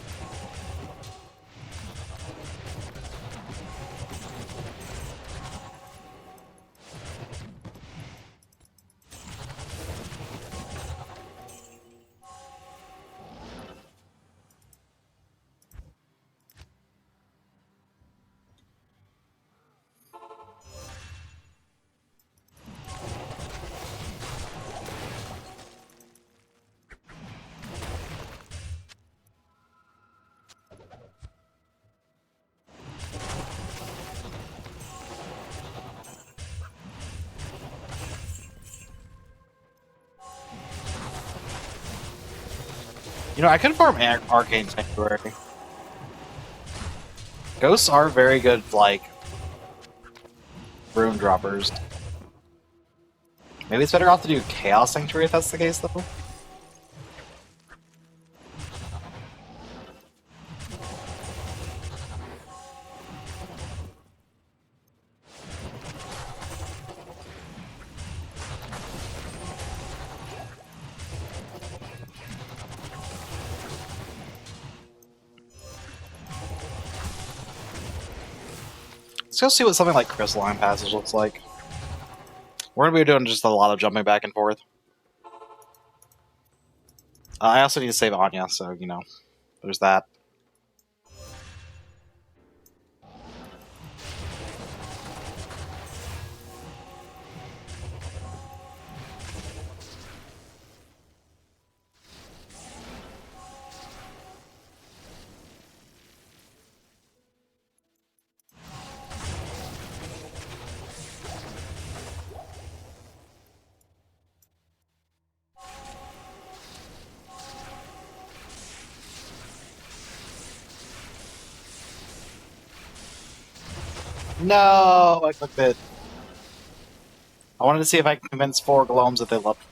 You know, I could farm Arcane Sanctuary. Ghosts are very good, like, rune droppers. Maybe it's better off to do Chaos Sanctuary if that's the case, though. Let's go see what something like Crystalline Passage looks like. We're going to be doing just a lot of jumping back and forth. I also need to save Anya, so, you know, there's that. No, I clicked it. I wanted to see if I can convince 4 Gloams that they love. Me.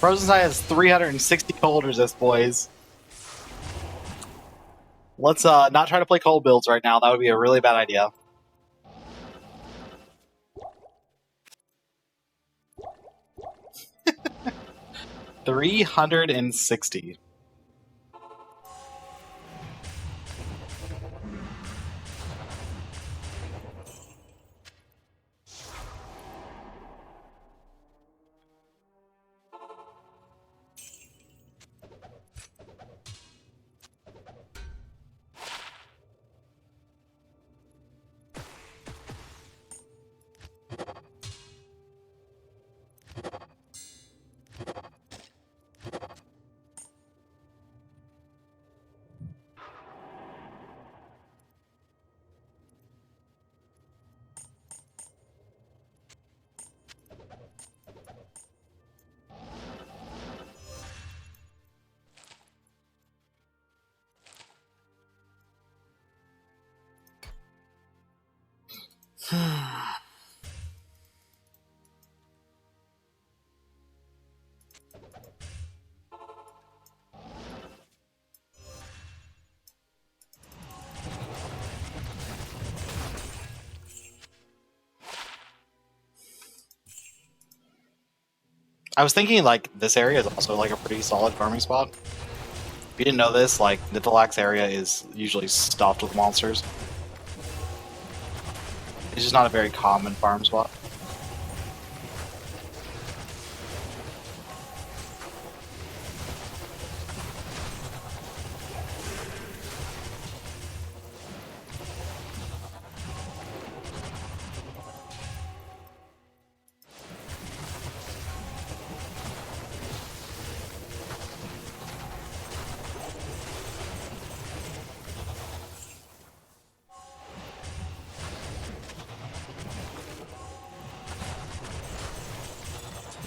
Frozen Side has 360 cold resist, boys. Let's not try to play cold builds right now. That would be a really bad idea. $360. I was thinking, like, this area is also, like, a pretty solid farming spot. If you didn't know this, like, Nithalax area is usually stuffed with monsters. It's just not a very common farm spot.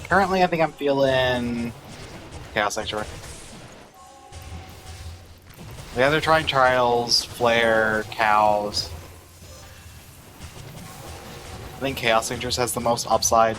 Currently, I think I'm feeling Chaos Sanctuary. The other trying trials, flare, cows. I think Chaos Sanctuary has the most upside.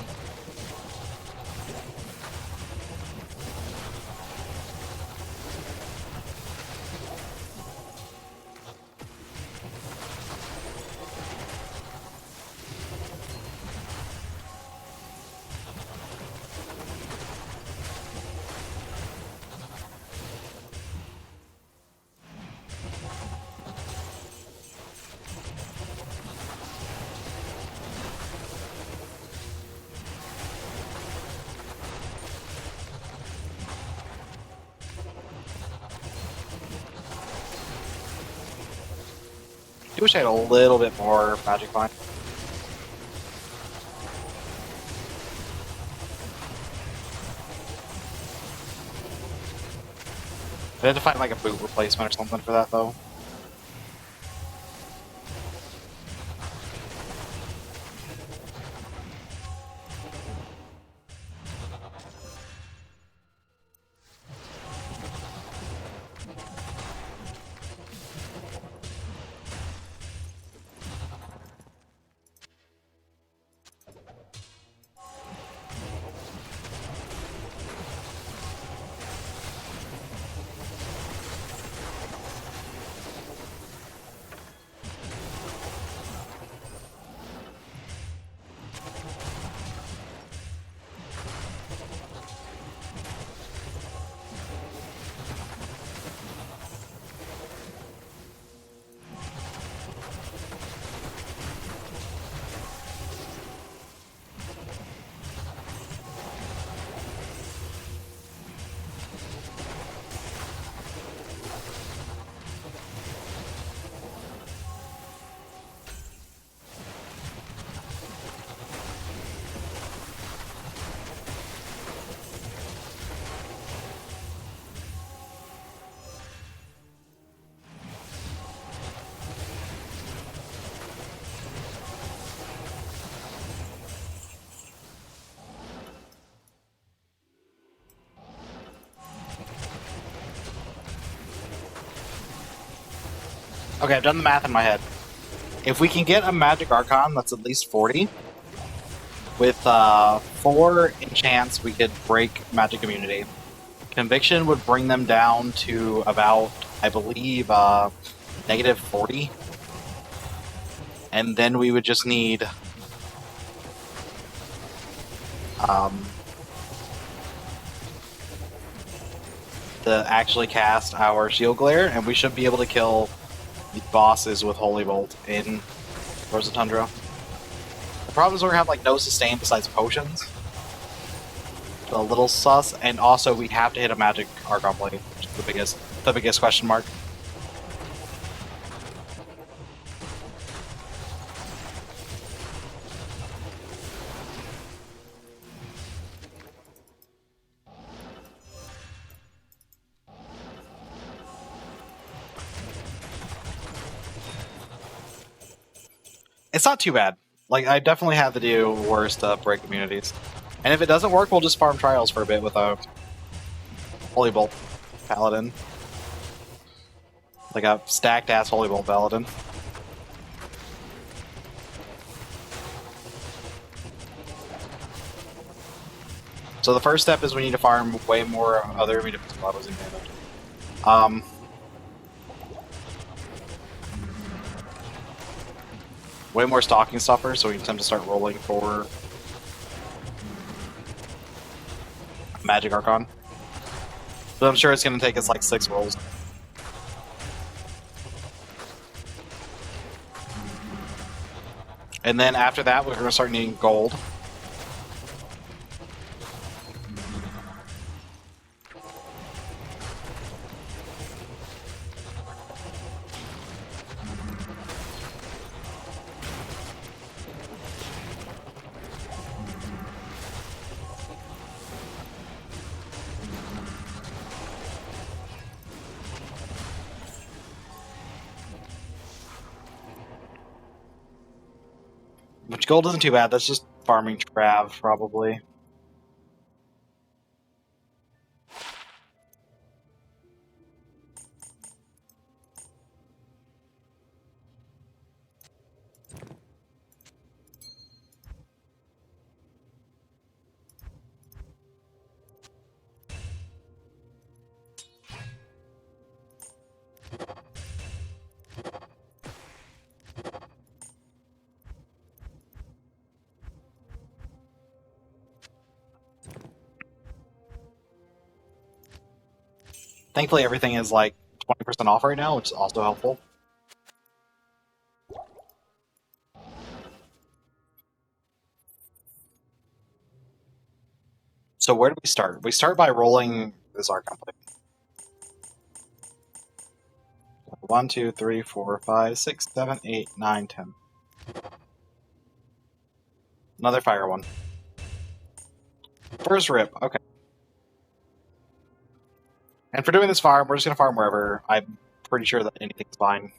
I wish I had a little bit more magic mine. I had to find like a boot replacement or something for that though. Okay, I've done the math in my head. If we can get a Magic Archon that's at least 40, With 4 enchants, we could break magic immunity. Conviction would bring them down to about, I believe, negative 40. And then we would just need to actually cast our Shield Glare, and we should be able to kill the bosses with Holy Bolt in Frozen Tundra. The problem is we're going to have like no sustain besides potions. A little sus, and also we have to hit a magic Archon Blade, which is the biggest question mark. It's not too bad. Like, I definitely have to do worse to break immunities. And if it doesn't work, we'll just farm trials for a bit with a Holy Bolt Paladin. Like a stacked ass Holy Bolt Paladin. So the first step is we need to farm way more other immediate levels in damage. Way more Stalking Stuffer, so we attempt to start rolling for Magic Archon. But I'm sure it's going to take us like 6 rolls. And then after that, we're going to start needing gold. Which gold isn't too bad, that's just farming Trav, probably. Thankfully, everything is like 20% off right now, which is also helpful. So where do we start? We start by rolling this Archon Blade. 1, 2, 3, 4, 5, 6, 7, 8, 9, 10. Another fire one. First rip, okay. And for doing this farm, we're just going to farm wherever. I'm pretty sure that anything's fine.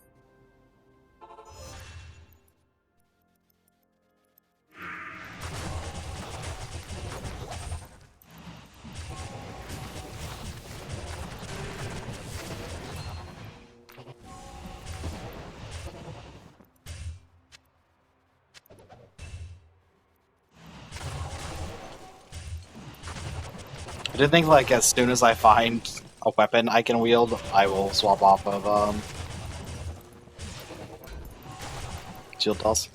I did think, like, as soon as I find a weapon I can wield, I will swap off of shield toss.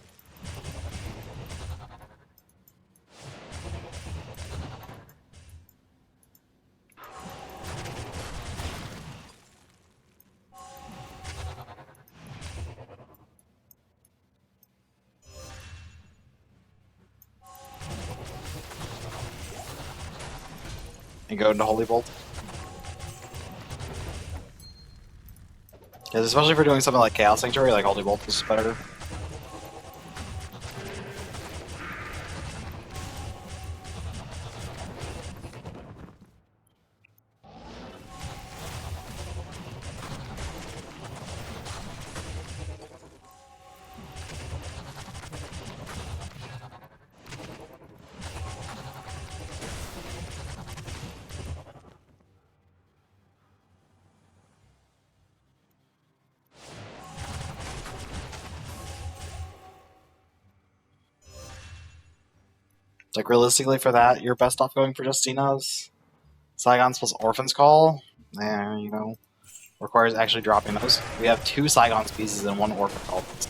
And go into Holy Bolt. Because especially if we're doing something like Chaos Sanctuary, like Holy Bolt is better. Like, realistically, for that, you're best off going for Justina's. Saigons plus Orphan's Call. You know, requires actually dropping those. We have 2 Saigon's pieces and 1 Orphan Call piece.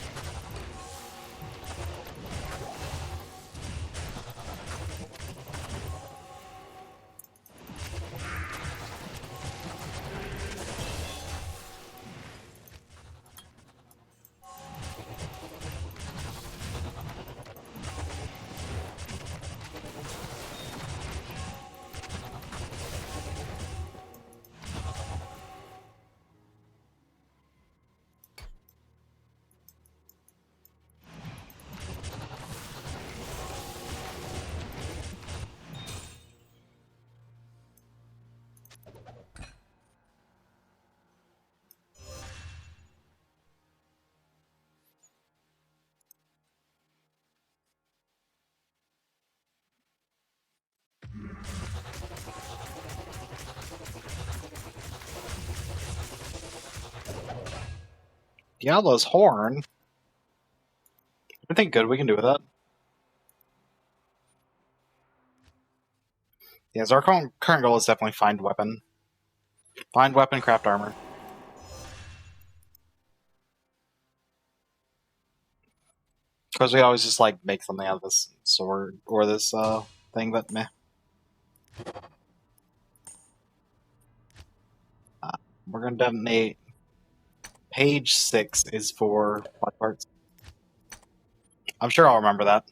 Diablo's Horn. I think good we can do with that. Yes, our current goal is definitely find weapon. Find weapon, craft armor. Because we always just like make something out of this sword or this thing, but meh. We're gonna detonate. Page 6 is for body parts. I'm sure I'll remember that.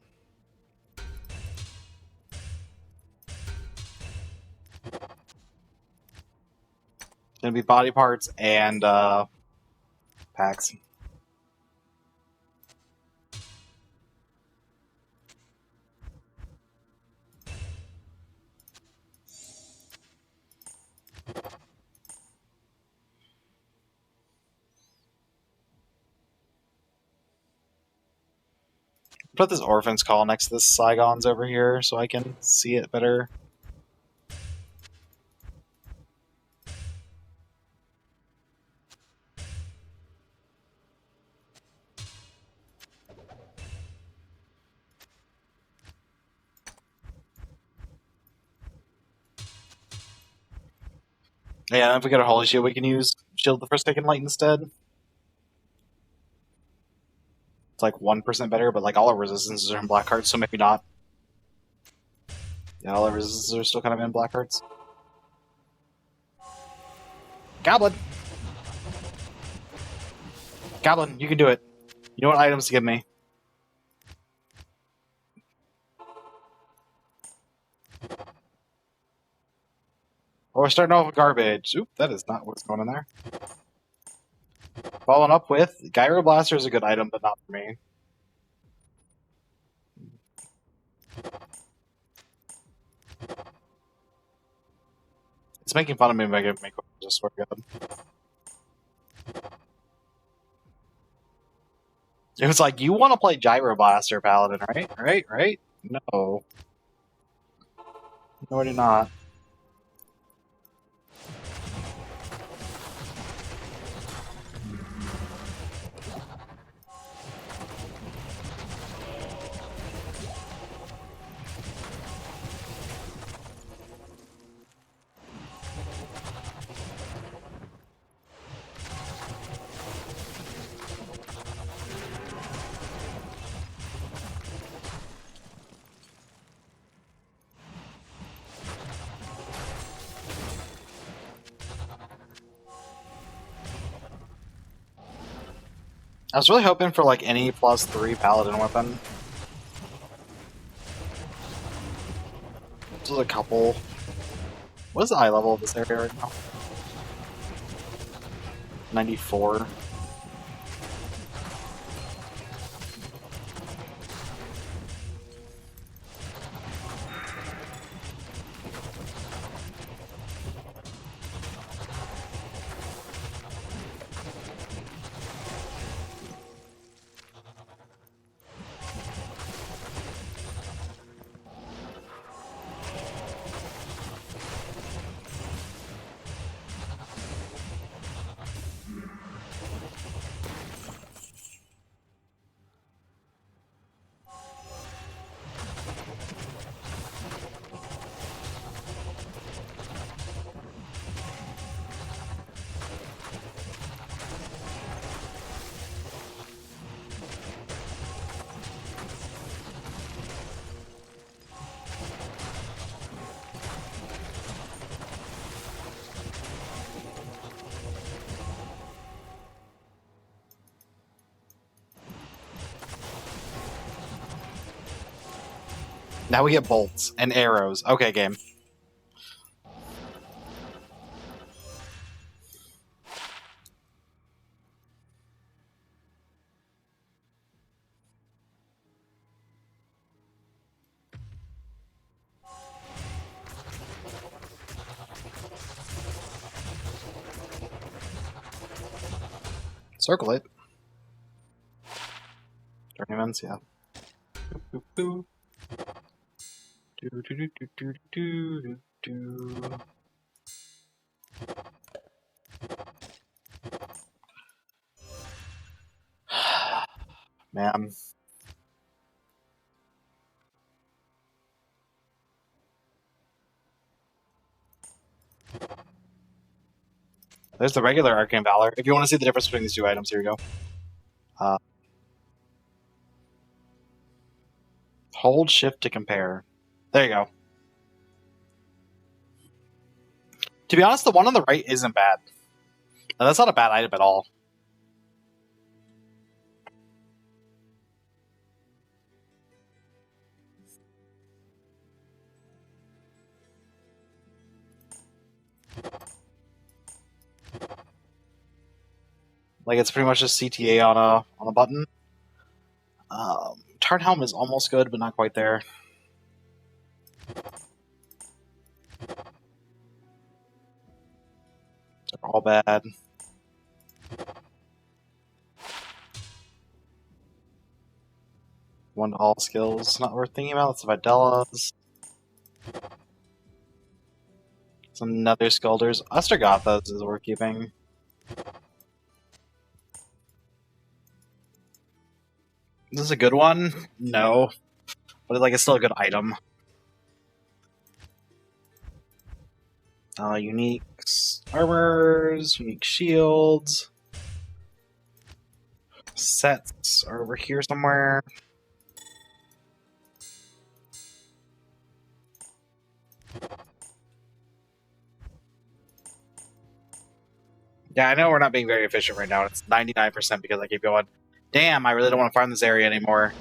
It's gonna be body parts and packs. Put this Orphan's Call next to this Saigon's over here so I can see it better. Yeah, and if we get a Holy Shield, we can use Shield the Forsaken Light instead. It's like 1% better, but like all our resistances are in black cards, so maybe not. Yeah, all our resistances are still kind of in black cards. Goblin! Goblin, you can do it. You know what items to give me. Oh, we're starting off with garbage. Oop, that is not what's going on there. Following up with Gyro Blaster is a good item, but not for me. It's making fun of me by giving me questions, I swear to God. It was like, you want to play Gyro Blaster, Paladin, right? Right? No. No, I do not. I was really hoping for like any +3 Paladin weapon. There's a couple. What is the eye level of this area right now? 94. Now we get bolts and arrows. Okay, game. Circle it. Tournaments, yeah. Boop, boop, boop. Do, do, do, do, do, do, do, do. Man. There's the regular Arcane Valor. If you want to see the difference between these two items, here you go. Hold shift to compare. There you go. To be honest, the one on the right isn't bad. No, that's not a bad item at all. Like, it's pretty much just CTA on a button. Tarn Helm is almost good, but not quite there. They're all bad. One to all skills, not worth thinking about. It's the Videla's. Some Nether Skulders. Ostergotha's is worth keeping. This is a good one? No. But like, it's still a good item. Unique armors, unique shields. Sets are over here somewhere. Yeah, I know we're not being very efficient right now. It's 99% because I keep going, damn, I really don't want to farm this area anymore.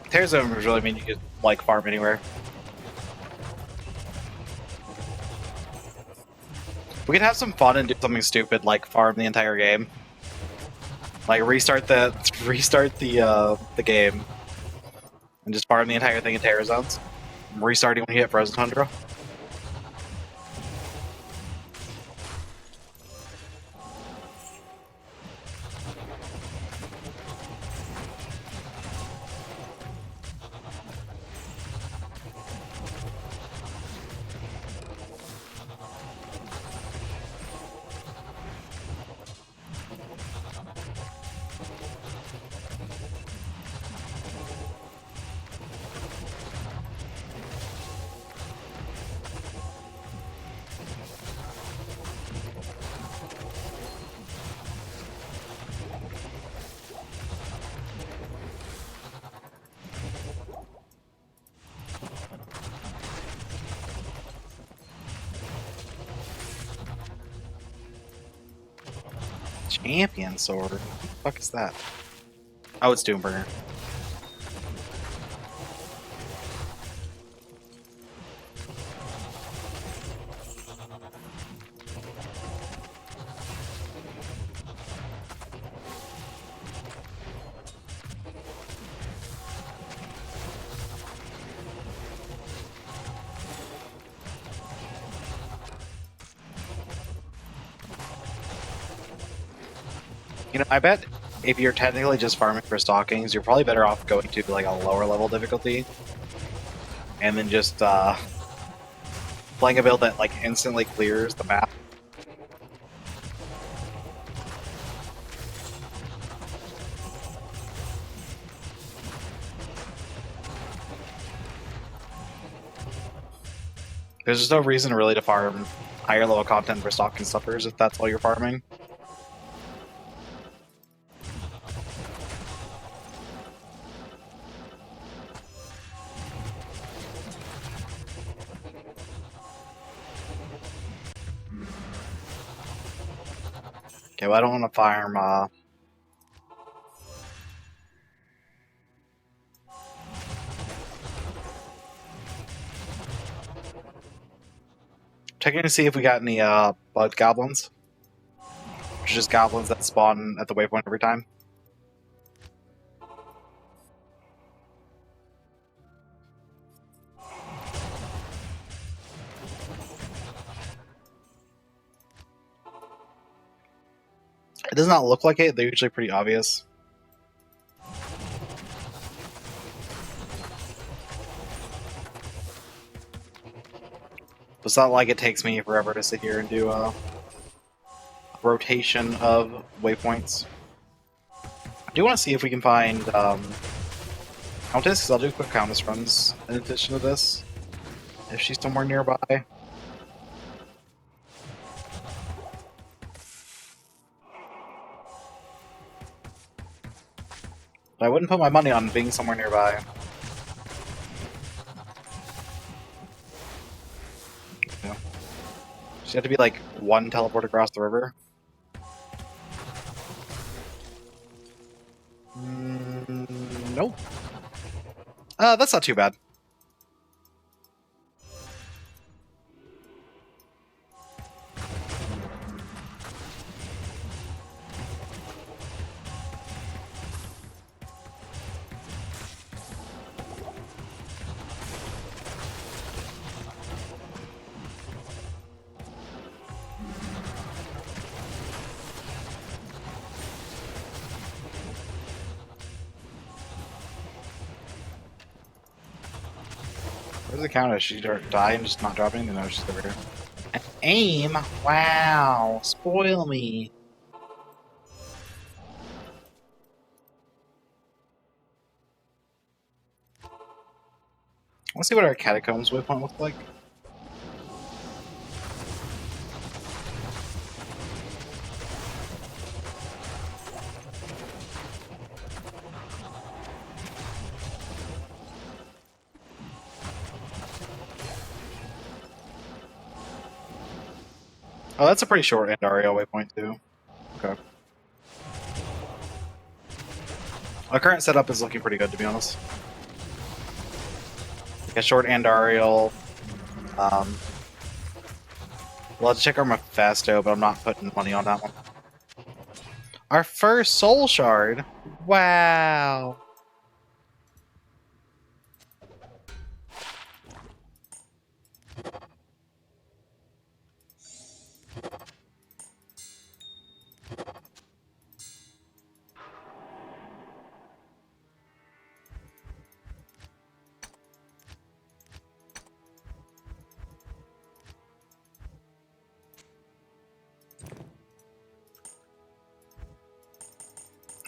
Tear Zone really mean you could like farm anywhere. We could have some fun and do something stupid like farm the entire game. Like restart the game and just farm the entire thing in Terror Zones. Restarting when you hit Frozen Tundra. Champion sword? What the fuck is that? Oh, it's Doombringer. You know, I bet if you're technically just farming for stockings, you're probably better off going to like a lower level difficulty and then just playing a build that like instantly clears the map. There's just no reason really to farm higher level content for stocking stuffers if that's all you're farming. Okay, well I don't want to farm checking to see if we got any bug goblins. Which are just goblins that spawn at the waypoint every time. It does not look like it, they're usually pretty obvious. It's not like it takes me forever to sit here and do a rotation of waypoints. I do want to see if we can find Countess, because I'll do quick Countess runs in addition to this, if she's somewhere nearby. But I wouldn't put my money on being somewhere nearby. Yeah. She had to be like one teleport across the river. Nope. That's not too bad. Where's the Countess? She die and just not dropping? No, she's over here. Aim? Wow. Spoil me. Let's see what our Catacombs waypoint looks like. Oh, that's a pretty short Andario waypoint too. Okay. Our current setup is looking pretty good, to be honest. Like a short Andario. We'll have to check our Mephasto, but I'm not putting money on that one. Our first Soul Shard! Wow!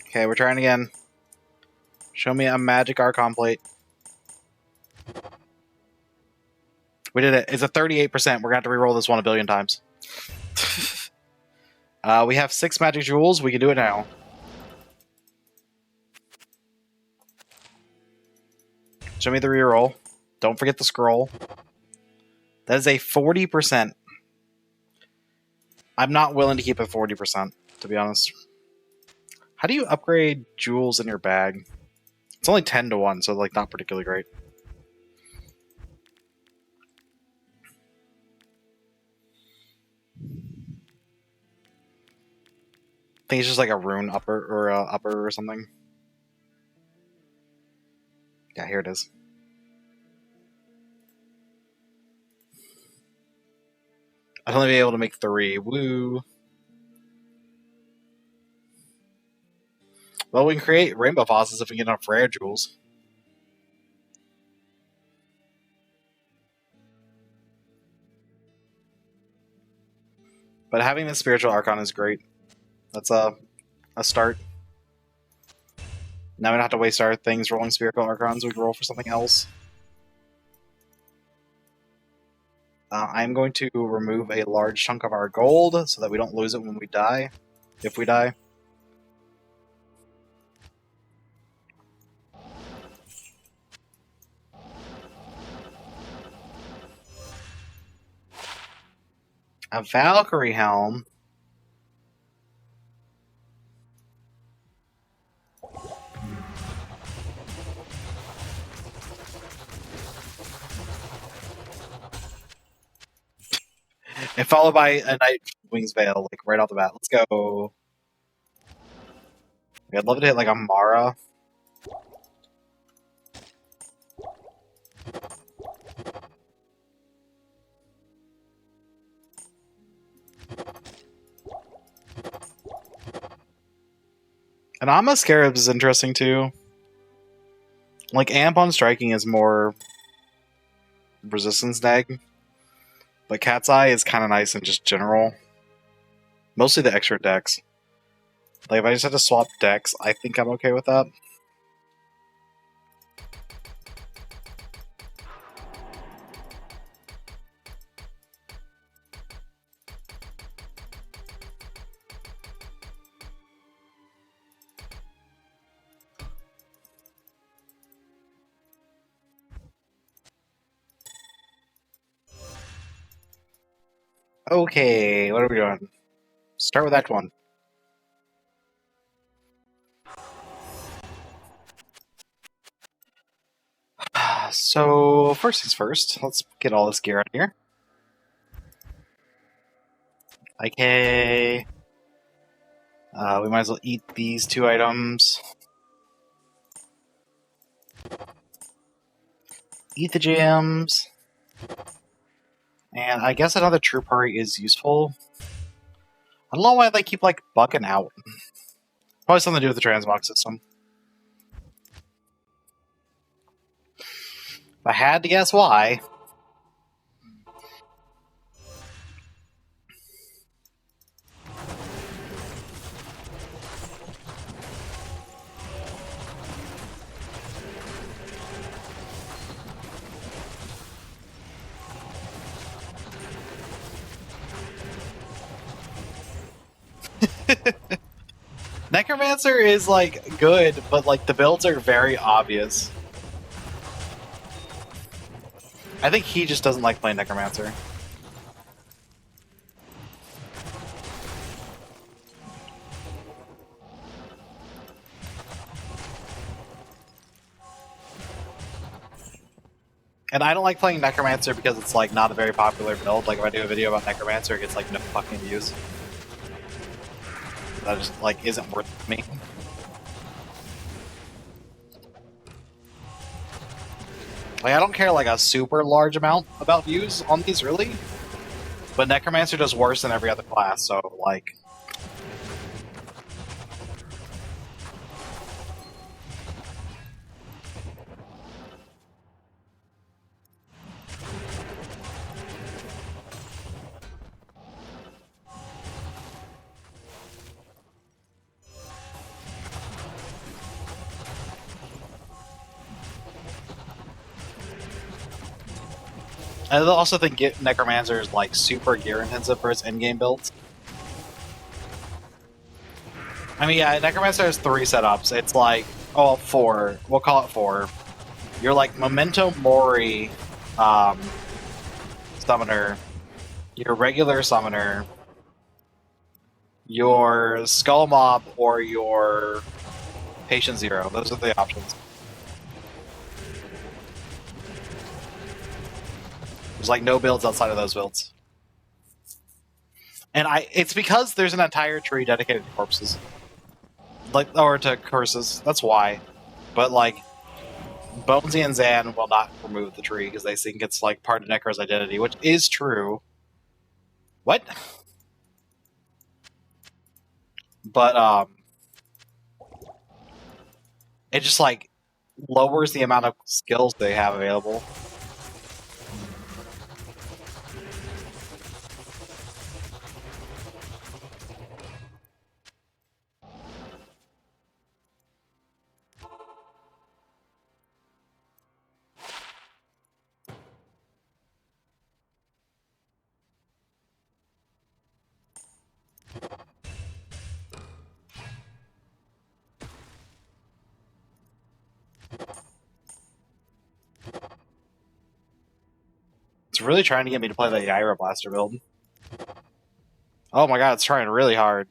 Okay, we're trying again. Show me a magic Archon plate. We did it. It's a 38%. We're gonna have to reroll this one a billion times. We have 6 magic jewels. We can do it now. Show me the reroll. Don't forget the scroll. That is a 40%. I'm not willing to keep it 40%, to be honest. How do you upgrade jewels in your bag? It's only 10 to 1, so like not particularly great. I think it's just like a rune upper or something. Yeah, here it is. I'd only be able to make 3. Woo! Well, we can create rainbow fossils if we get enough rare jewels. But having the spiritual Archon is great. That's a start. Now we don't have to waste our things rolling spiritual Archons. We can roll for something else. I'm going to remove a large chunk of our gold so that we don't lose it when we die, if we die. A Valkyrie helm. And followed by a Night Wings Veil, like right off the bat. Let's go. I'd love to hit like a Mara. And Amma Scarabs is interesting too. Like Amp on striking is more resistance neg, but Cat's Eye is kind of nice in just general. Mostly the extra decks. Like if I just had to swap decks, I think I'm okay with that. Okay, what are we doing? Start with Act 1. So, first things first, let's get all this gear out here. Okay. We might as well eat these 2 items. Eat the gems. And I guess another troop hurry is useful. I don't know why they keep, like, bucking out. Probably something to do with the transmog system. If I had to guess why. Necromancer is, like, good, but, like, the builds are very obvious. I think he just doesn't like playing Necromancer. And I don't like playing Necromancer because it's, like, not a very popular build. Like, if I do a video about Necromancer, it gets, like, no fucking views. That just, like, isn't worth me. Like, I don't care, like, a super large amount about views on these, really. But Necromancer does worse than every other class, so, like... I also think Necromancer is, like, super gear-intensive for its endgame builds. I mean, yeah, Necromancer has 3 setups. It's like, oh, 4. We'll call it 4. You're like Memento Mori summoner, your regular summoner, your Skull Mob, or your Patient Zero. Those are the options. There's like no builds outside of those builds. And it's because there's an entire tree dedicated to corpses. Like, or to curses. That's why. But like, Bonesy and Zan will not remove the tree because they think it's like part of Necro's identity, which is true. What? But it just like lowers the amount of skills they have available. It's really trying to get me to play the Gyro Blaster build. Oh my god, it's trying really hard.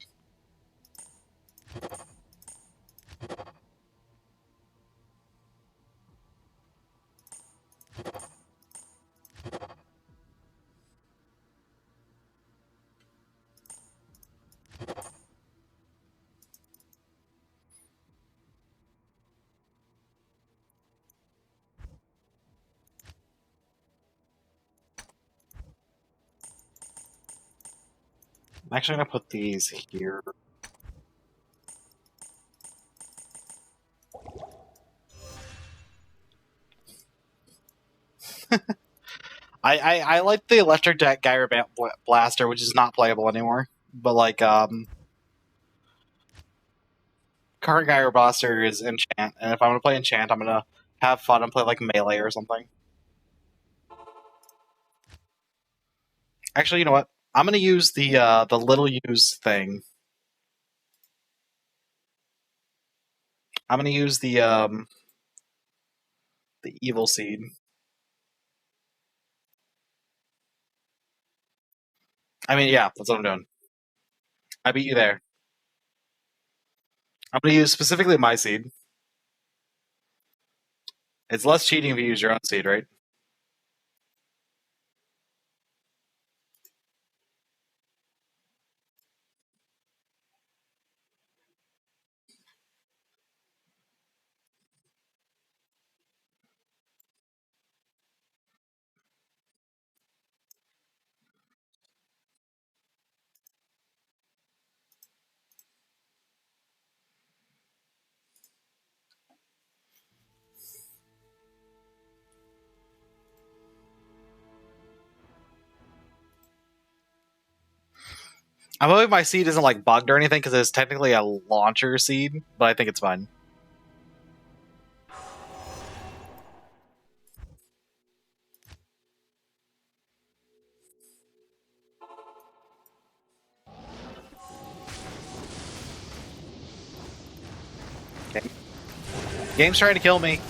I'm actually going to put these here. I like the electric Gyro Blaster, which is not playable anymore. But like current Gyro Blaster is Enchant, and if I'm gonna play Enchant, I'm gonna have fun and play like Melee or something. Actually, you know what? I'm gonna use the little use thing. I'm gonna use the evil seed. I mean, yeah, that's what I'm doing. I beat you there. I'm gonna use specifically my seed. It's less cheating if you use your own seed, right? I'm hoping my seed isn't like bugged or anything because it's technically a launcher seed, but I think it's fine. Okay. Game's trying to kill me.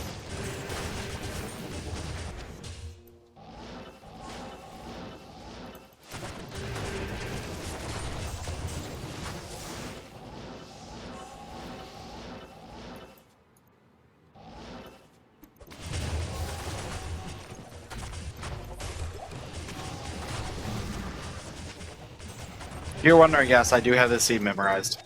If you're wondering, yes, I do have this seed memorized.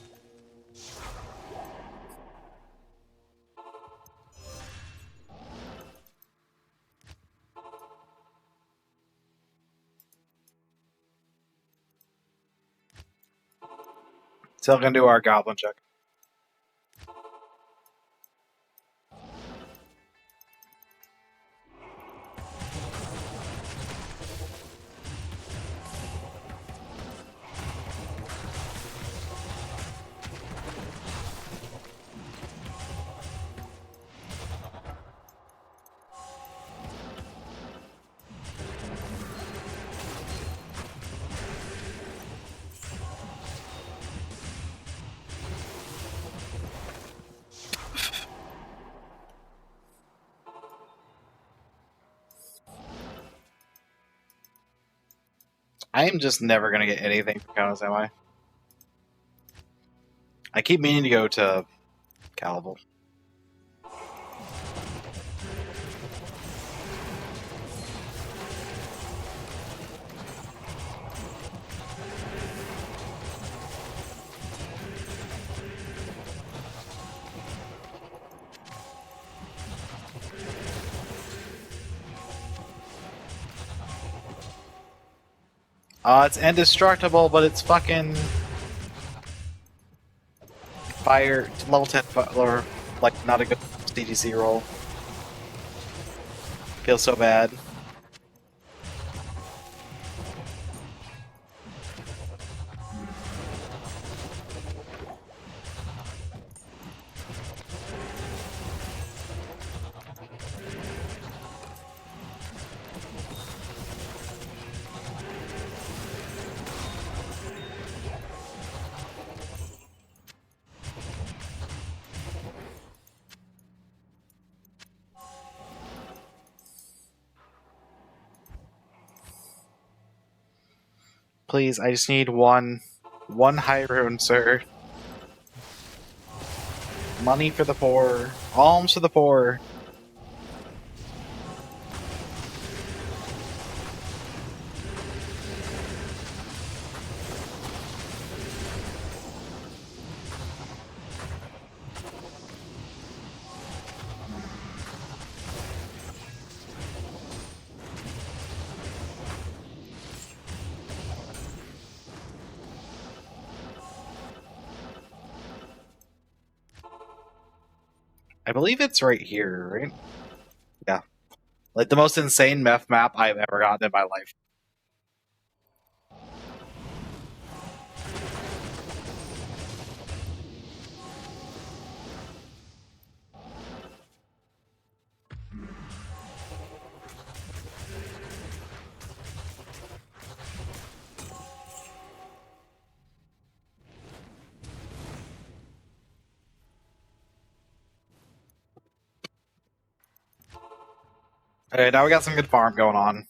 Still gonna do our goblin check. I am just never gonna get anything from Countess, am I? I keep meaning to go to Calibel. It's indestructible, but it's fucking fire level 10 or like not a good CDC roll. Feels so bad. Please, I just need one high rune, sir. Money for the poor. Alms for the poor. I believe it's right here, right? Yeah. Like the most insane meth map I've ever gotten in my life. Okay, now we got some good farm going on.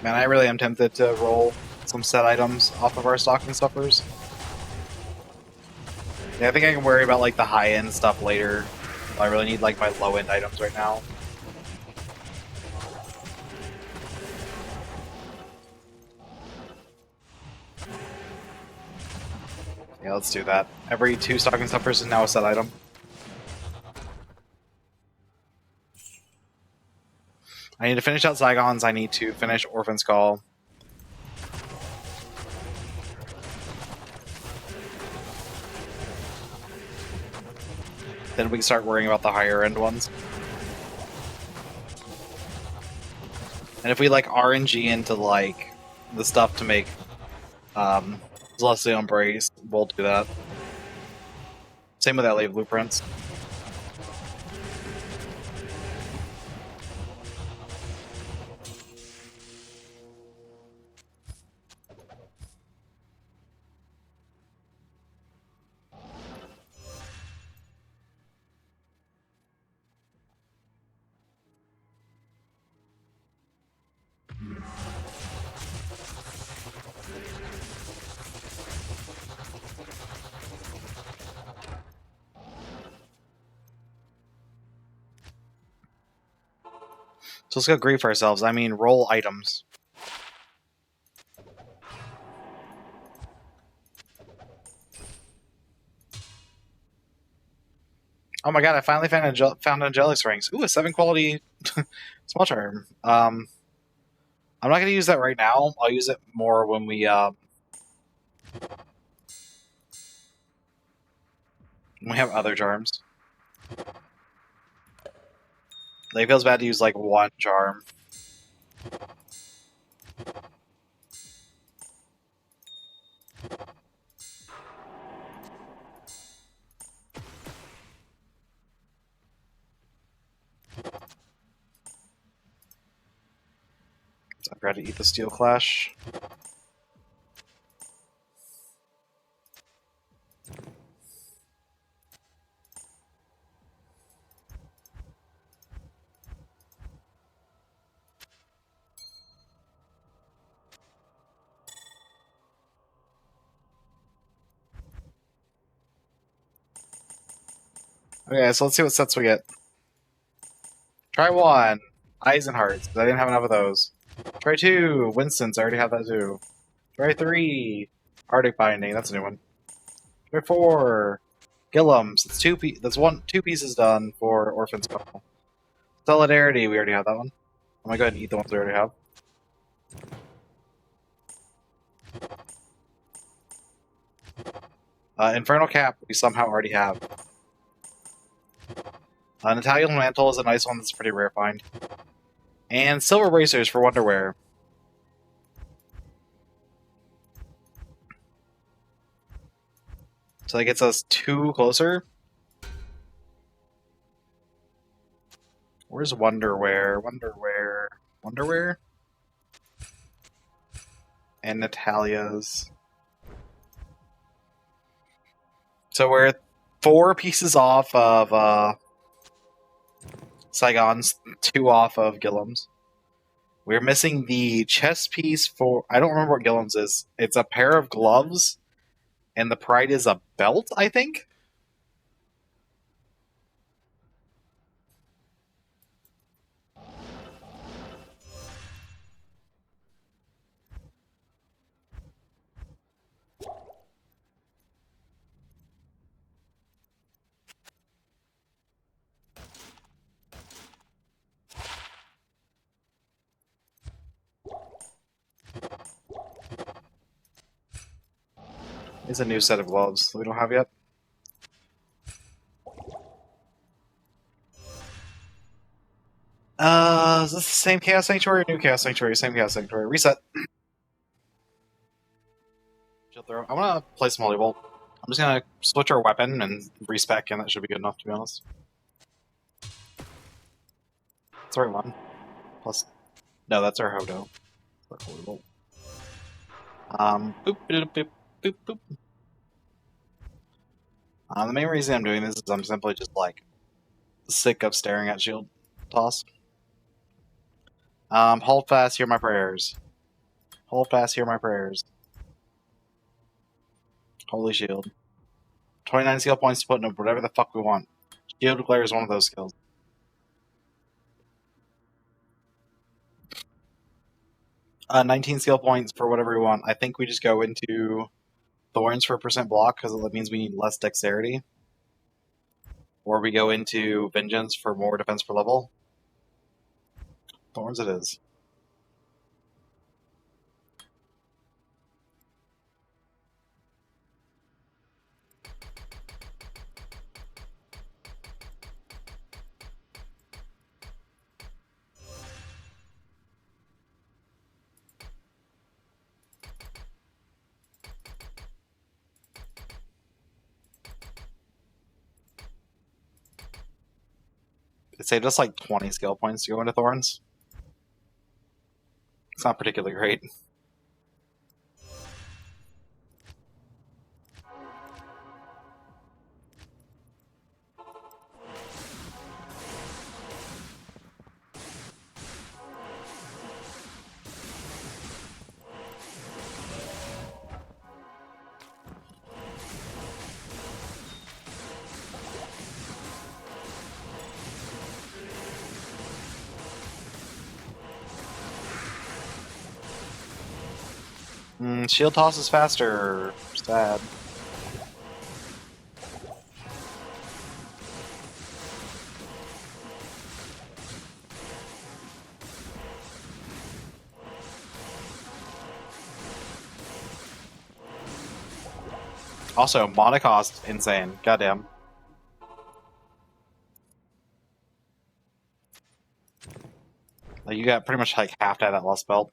Man, I really am tempted to roll some set items off of our stocking stuffers. Yeah, I think I can worry about like the high-end stuff later. I really need like my low-end items right now. Yeah, let's do that. Every 2 stocking stuffers is now a set item. I need to finish out Zygons, I need to finish Orphan's Call. Then we can start worrying about the higher end ones. And if we like RNG into like the stuff to make Celestial Embrace, we'll do that. Same with LA Blueprints. So let's go grief ourselves. I mean, roll items. Oh my god, I finally found Angelic Rings. Ooh, a 7 quality small charm. I'm not going to use that right now. I'll use it more when we have other charms. Like, it feels bad to use like 1 charm. So I've got to eat the Steel Clash. Okay, so let's see what sets we get. Try 1, Eyes and Hearts, because I didn't have enough of those. Try 2, Winston's, I already have that too. Try 3, Arctic Binding, that's a new one. Before Gillums, it's two pieces done for Orphan's Call. Solidarity, we already have that one. I'm gonna go ahead and eat the ones we already have. Infernal Cap, we somehow already have. Italian Mantle is a nice one that's a pretty rare find. And Silver Bracers for Wonderwear. So that gets us 2 closer. Where's Wonderwear? Wonderwear? And Natalia's. So we're 4 pieces off of Saigon's, 2 off of Gillum's. We're missing the chest piece for... I don't remember what Gillum's is. It's a pair of gloves, and the Pride is a belt, I think? It's a new set of gloves that we don't have yet. Is this the same Chaos Sanctuary or new Chaos Sanctuary? Same Chaos Sanctuary. Reset. I'm gonna play some Holy Bolt. I'm just gonna switch our weapon and respec, and that should be good enough, to be honest. That's the right one. Plus, no, that's our Hodo. That's our Holy Bolt. Boop, boop, boop, boop, boop. The main reason I'm doing this is I'm simply just, like, sick of staring at shield toss. Hold fast, hear my prayers. Hold fast, hear my prayers. Holy shield. 29 skill points to put in whatever the fuck we want. Shield Glare is one of those skills. Uh, 19 skill points for whatever we want. I think we just go into Thorns for % block, because that means we need less dexterity. Or we go into Vengeance for more defense per level. Thorns it is. It saved us like 20 skill points to go into Thorns. It's not particularly great. Shield toss is faster. Sad. Also, mana cost insane. Goddamn. Like, you got pretty much like half to that lost belt.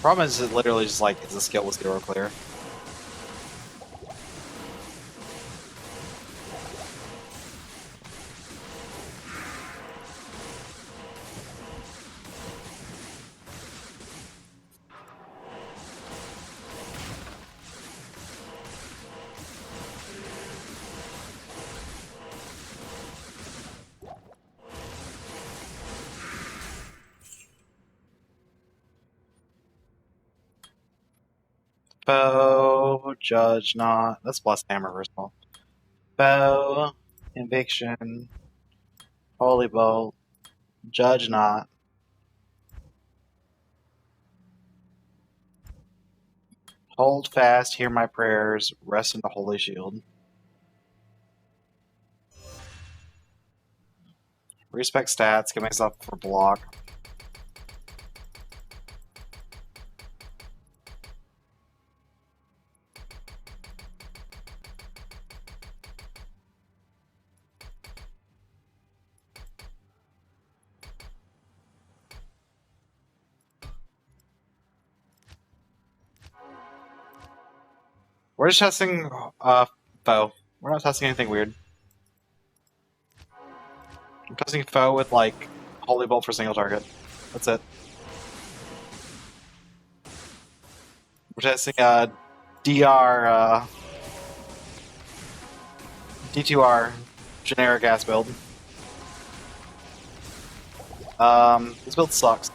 Problem is, it literally just like, it's a skill with 0 clear. Foe, judge not. That's blessed hammer first of all. Foe, conviction, holy bolt, judge not. Hold fast, hear my prayers, rest in the holy shield. Respect stats, get myself for block. We're just testing foe. We're not testing anything weird. I'm testing foe with like holy bolt for single target. That's it. We're testing D2R generic ass build. This build sucks.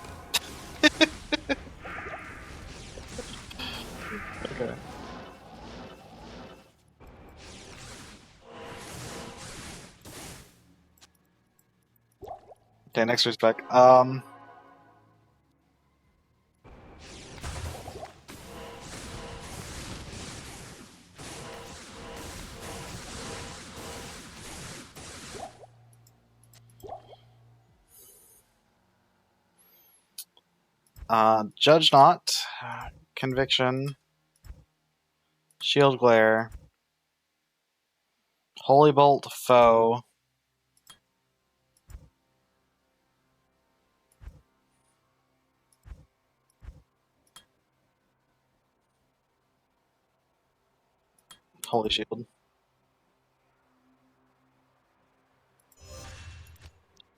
Okay. Okay, next respec. Judge not, conviction, shield glare, holy bolt foe. Holy shield.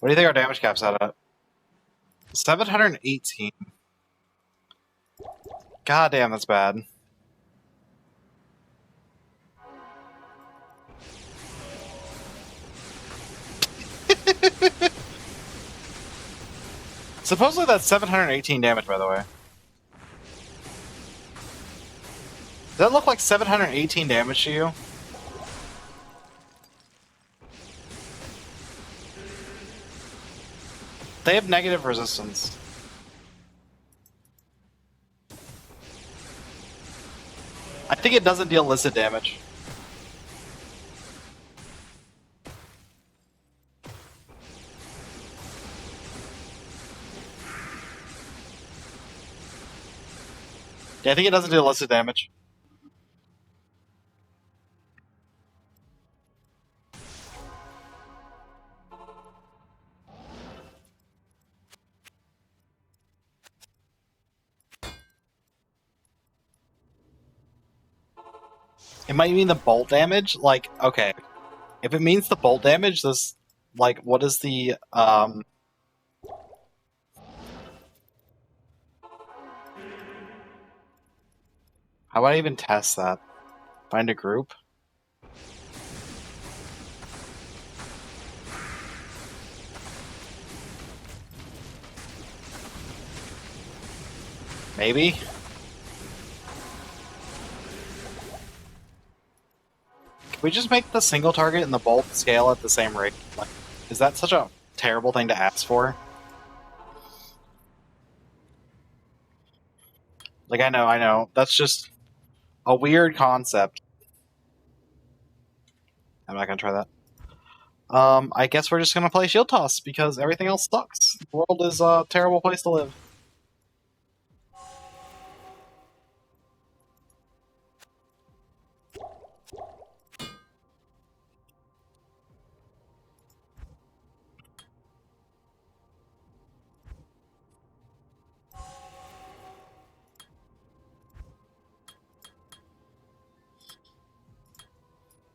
What do you think our damage cap's at? 718. God damn, that's bad. Supposedly that's 718 damage, by the way. Does that look like 718 damage to you? They have negative resistance. I think it doesn't deal listed damage. Yeah, I think it doesn't deal listed damage. It might mean the bolt damage. Like, okay, if it means the bolt damage, this, like, what is the How would I even test that? Find a group. Maybe. Can we just make the single target and the bolt scale at the same rate? Like, is that such a terrible thing to ask for? Like, I know. That's just a weird concept. I'm not gonna try that. I guess we're just gonna play Shield Toss because everything else sucks. The world is a terrible place to live.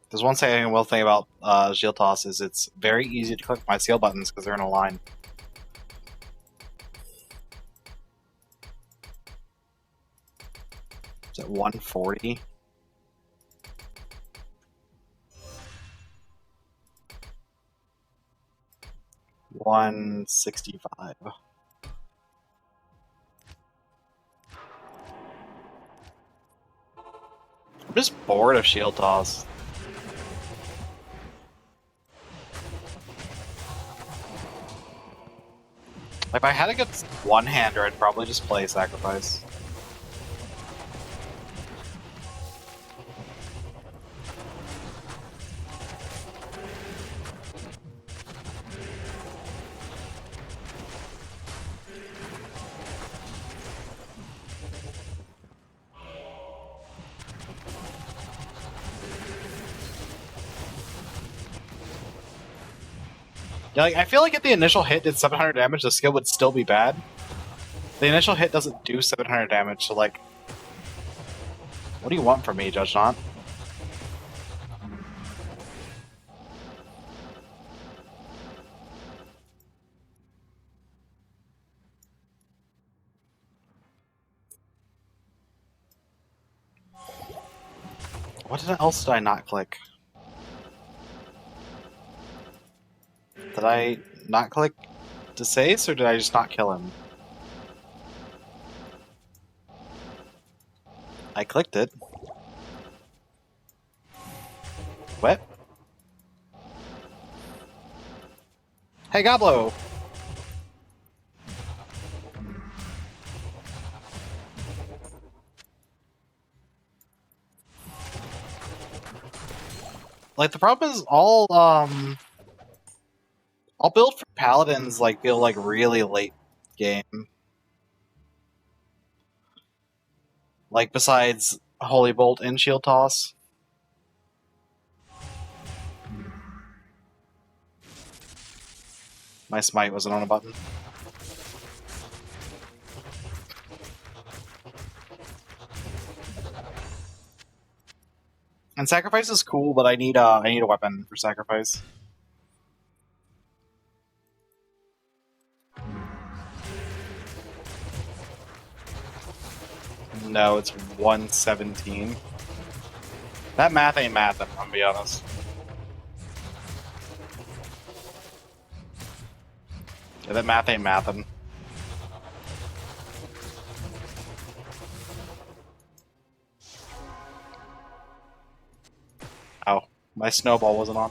There's one thing I will think about Shield Toss is it's very easy to click my seal buttons because they're in a line. Is it 140? $165. just bored of shield toss. If I had to get one-hander, I'd probably just play sacrifice. Yeah, like, I feel like if the initial hit did 700 damage, the skill would still be bad. The initial hit doesn't do 700 damage, so like... What do you want from me, Judge Not? What else did I not click? Did I not click to Sace, or did I just not kill him? I clicked it. What? Hey, Goblo! Like, the problem is all build for paladins, like, feel like really late game. Like, besides Holy Bolt and Shield Toss. My smite wasn't on a button. And sacrifice is cool, but I need a weapon for sacrifice. No, it's 117. That math ain't math, I'm gonna be honest. Yeah, that math ain't mathin'. Oh, my snowball wasn't on.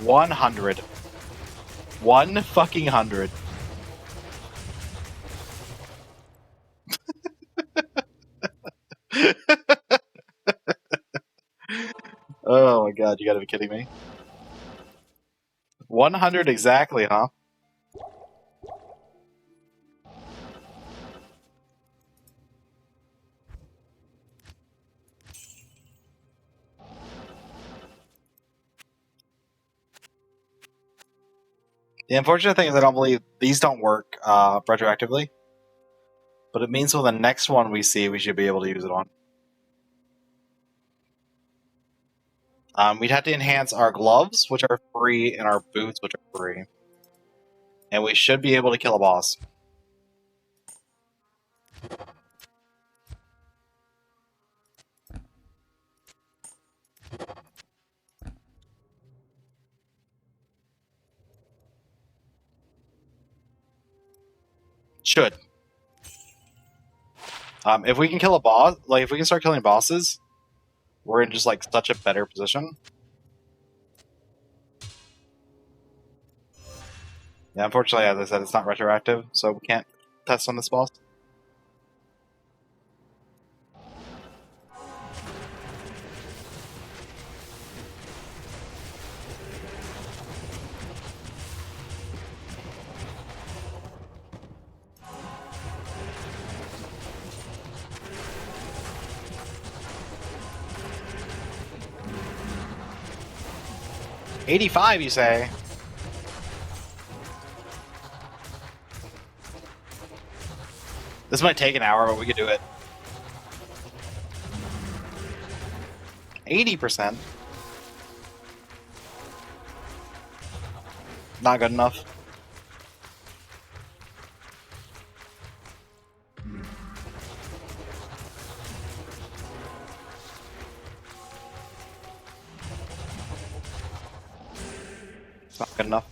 100. 100. Oh my god, you gotta be kidding me. 100 exactly, huh? The unfortunate thing is I don't believe these don't work retroactively. But it means with the next one we see, we should be able to use it on. We'd have to enhance our gloves, which are free, and our boots, which are free. And we should be able to kill a boss. Should. If we can kill a boss, like if we can start killing bosses, we're in just like such a better position. Yeah, unfortunately, as I said, it's not retroactive, so we can't test on this boss. $85, you say? This might take an hour, but we could do it. 80%. Not good enough. It's not good enough.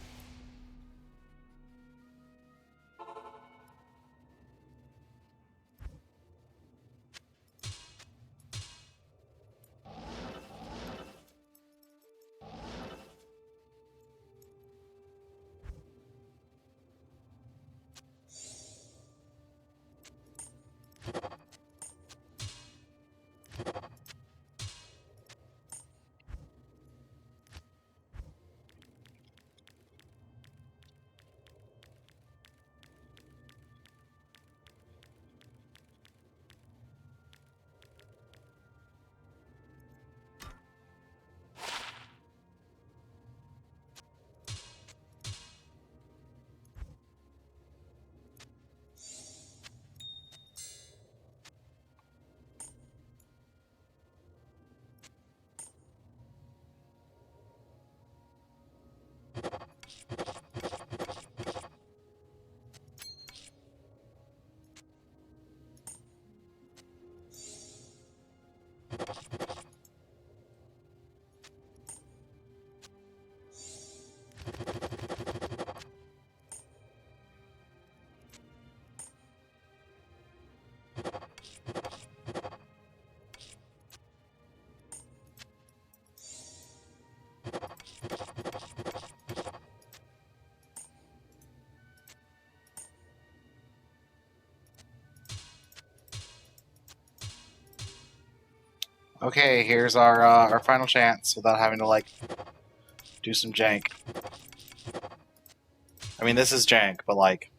Okay, here's our final chance without having to, like, do some jank. I mean, this is jank, but, like...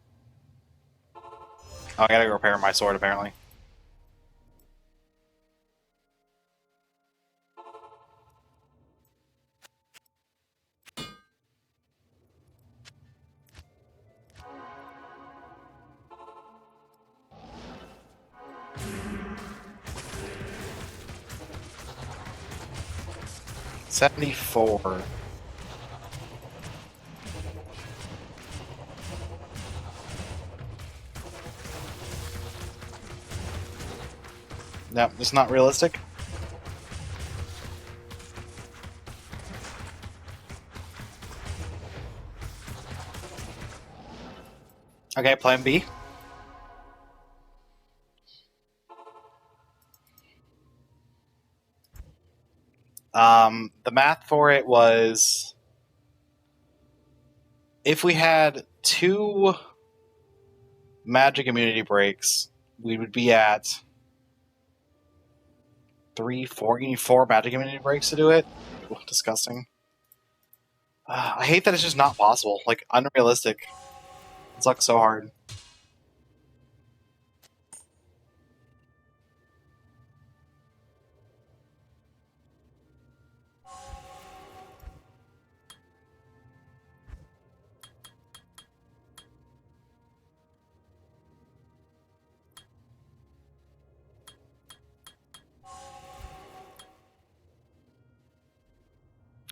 Oh, I gotta go repair my sword, apparently. $74. No, it's not realistic. Okay, plan B. The math for it was... If we had 2 magic immunity breaks, we would be at 3, 4. You need 4 magic immunity breaks to do it? Ew, disgusting. I hate that it's just not possible. Like, unrealistic. It sucks so hard.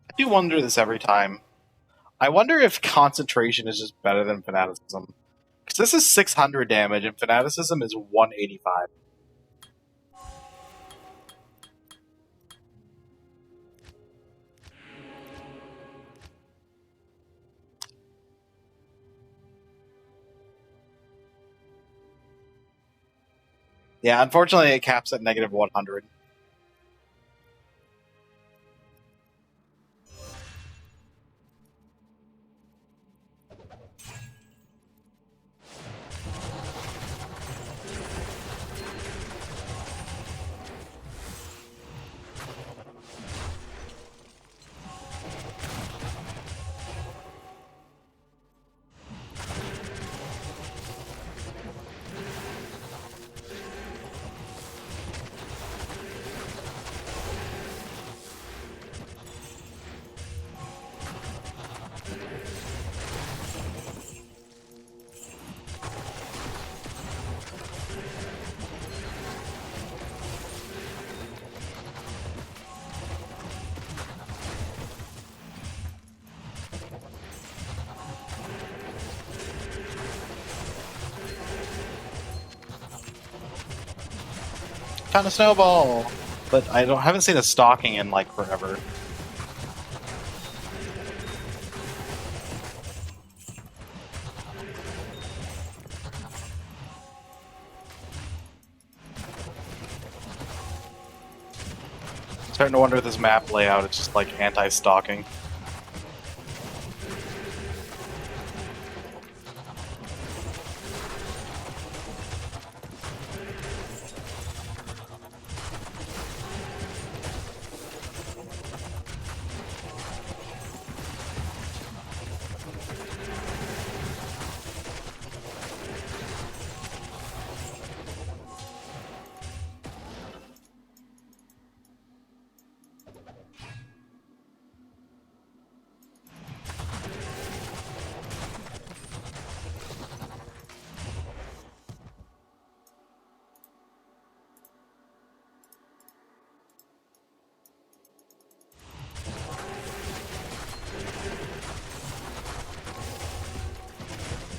I do wonder this every time. I wonder if concentration is just better than fanaticism. Because this is 600 damage and fanaticism is 185. Yeah, unfortunately it caps at negative 100. Found a snowball! But I haven't seen a stalking in, like, forever. Starting to wonder if this map layout is just, like, anti-stalking.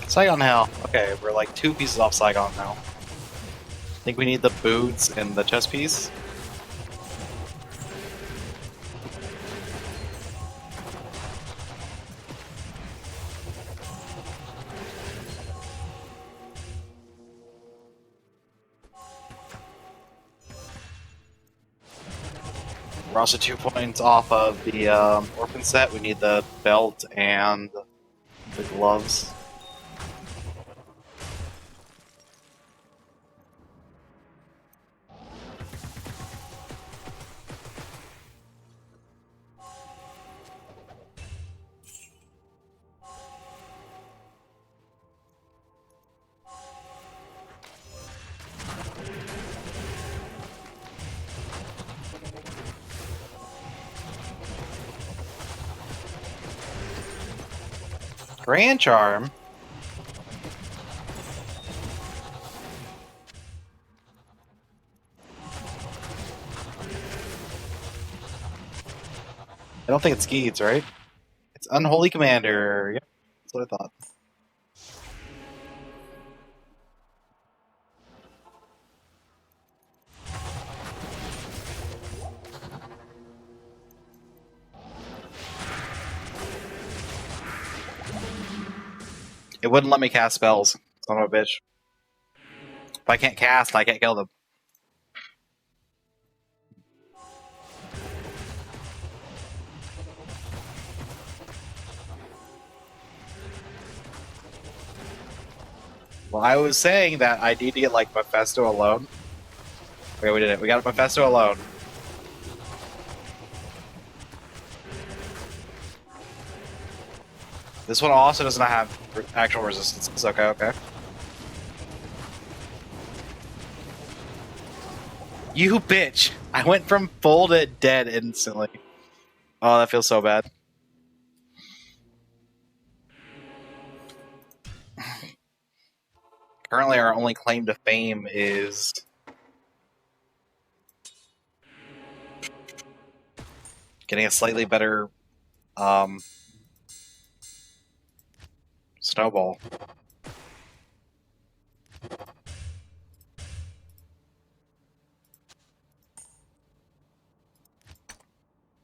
Saigon Hell. Okay, we're like 2 pieces off Saigon now. I think we need the boots and the chest piece. We're also 2 points off of the orphan set. We need the belt and the gloves. Grand Charm? I don't think it's Skeets, right? It's Unholy Commander. Yep, that's what I thought. It wouldn't let me cast spells. Son of a bitch. If I can't cast, I can't kill them. Well, I was saying that I need to get, like, Mephisto alone. Okay, we did it. We got Mephisto alone. This one also does not have actual resistance. Okay, okay. You bitch! I went from full to dead instantly. Oh, that feels so bad. Currently, our only claim to fame is getting a slightly better snowball.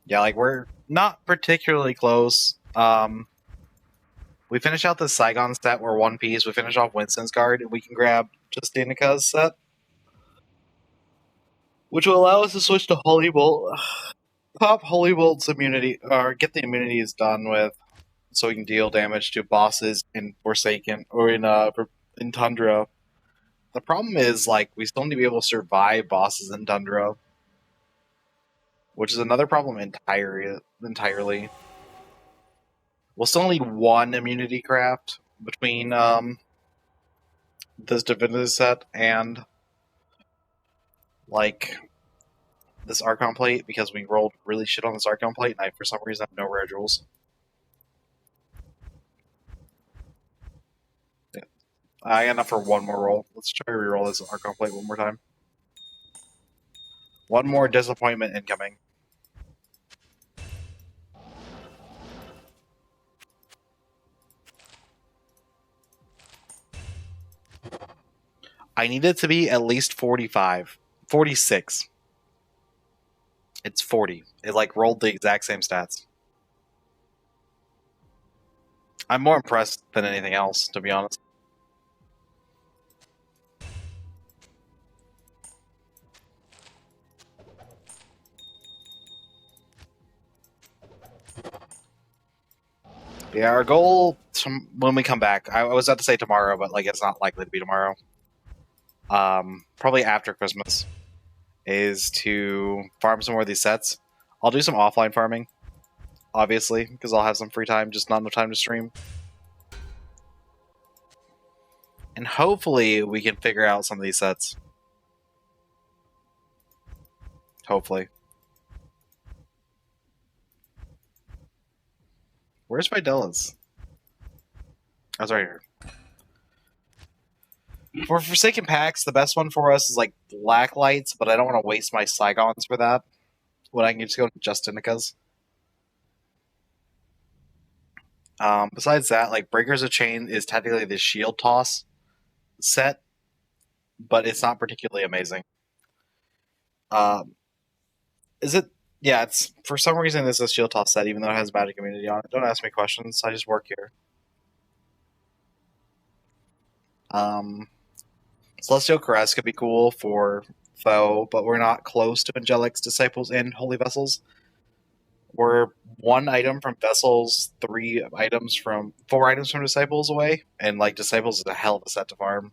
Yeah, like, we're not particularly close. We finish out the Saigon set, we're one piece. We finish off Winston's card, and we can grab just Danica's set, which will allow us to switch to Holy Bolt. Pop Holy Bolt's immunity, or get the immunities done with, so we can deal damage to bosses in Forsaken or in Tundra. The problem is, like, we still need to be able to survive bosses in Tundra, which is another problem entirely. We'll still need one immunity craft between this Divinity set and, like, this Archon plate, because we rolled really shit on this Archon plate, and I, for some reason, have no rare jewels. Yeah. I got enough for one more roll. Let's try to reroll this Archon plate one more time. One more disappointment incoming. I need it to be at least 45. 46. It's 40. It, like, rolled the exact same stats. I'm more impressed than anything else, to be honest. Yeah, our goal when we come back, I was about to say tomorrow, but, like, it's not likely to be tomorrow. Probably after Christmas, is to farm some more of these sets. I'll do some offline farming, obviously, because I'll have some free time, just not enough time to stream. And hopefully we can figure out some of these sets. Hopefully. Where's Videla's? I was right here. For Forsaken packs, the best one for us is, like, Black Lights, but I don't want to waste my Saigons for that. When I can just go to Justinica's. Besides that, like, Breakers of Chain is technically the shield toss set, but it's not particularly amazing. Is it? Yeah, it's, for some reason, it's a shield toss set, even though it has magic immunity on it. Don't ask me questions. I just work here. Celestial Caress could be cool for foe, but we're not close to Angelic's Disciples and Holy Vessels. We're one item from Vessels, four items from Disciples away, and, like, Disciples is a hell of a set to farm.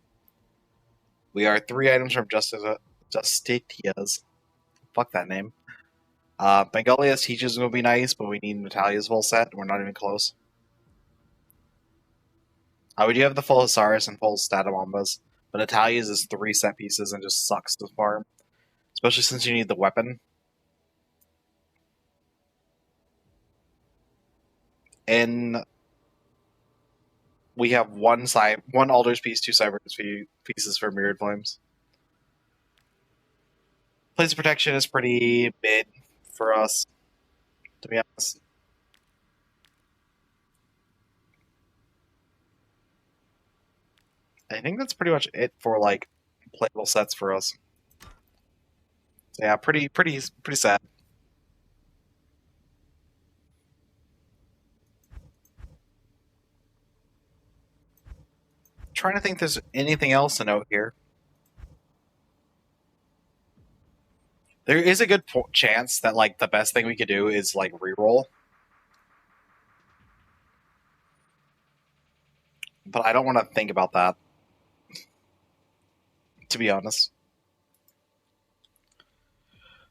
We are 3 items from Justitia's. Fuck that name. Bengalia's Teaches will be nice, but we need Natalia's full set, and we're not even close. We do have the full Hasaris and full Statabombas, but Natalia's is 3 set pieces and just sucks to farm. Especially since you need the weapon. And we have one Alder's piece, 2 Cyber's pieces for Mirrored Flames. Place of Protection is pretty mid for us, to be honest. I think that's pretty much it for like playable sets for us. So yeah, pretty sad. Trying to think if there's anything else to note here. There is a good chance that like the best thing we could do is like reroll, but I don't want to think about that, to be honest.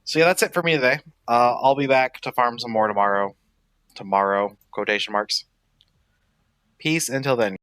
So yeah, that's it for me today. I'll be back to farm some more tomorrow. Tomorrow, quotation marks. Peace until then.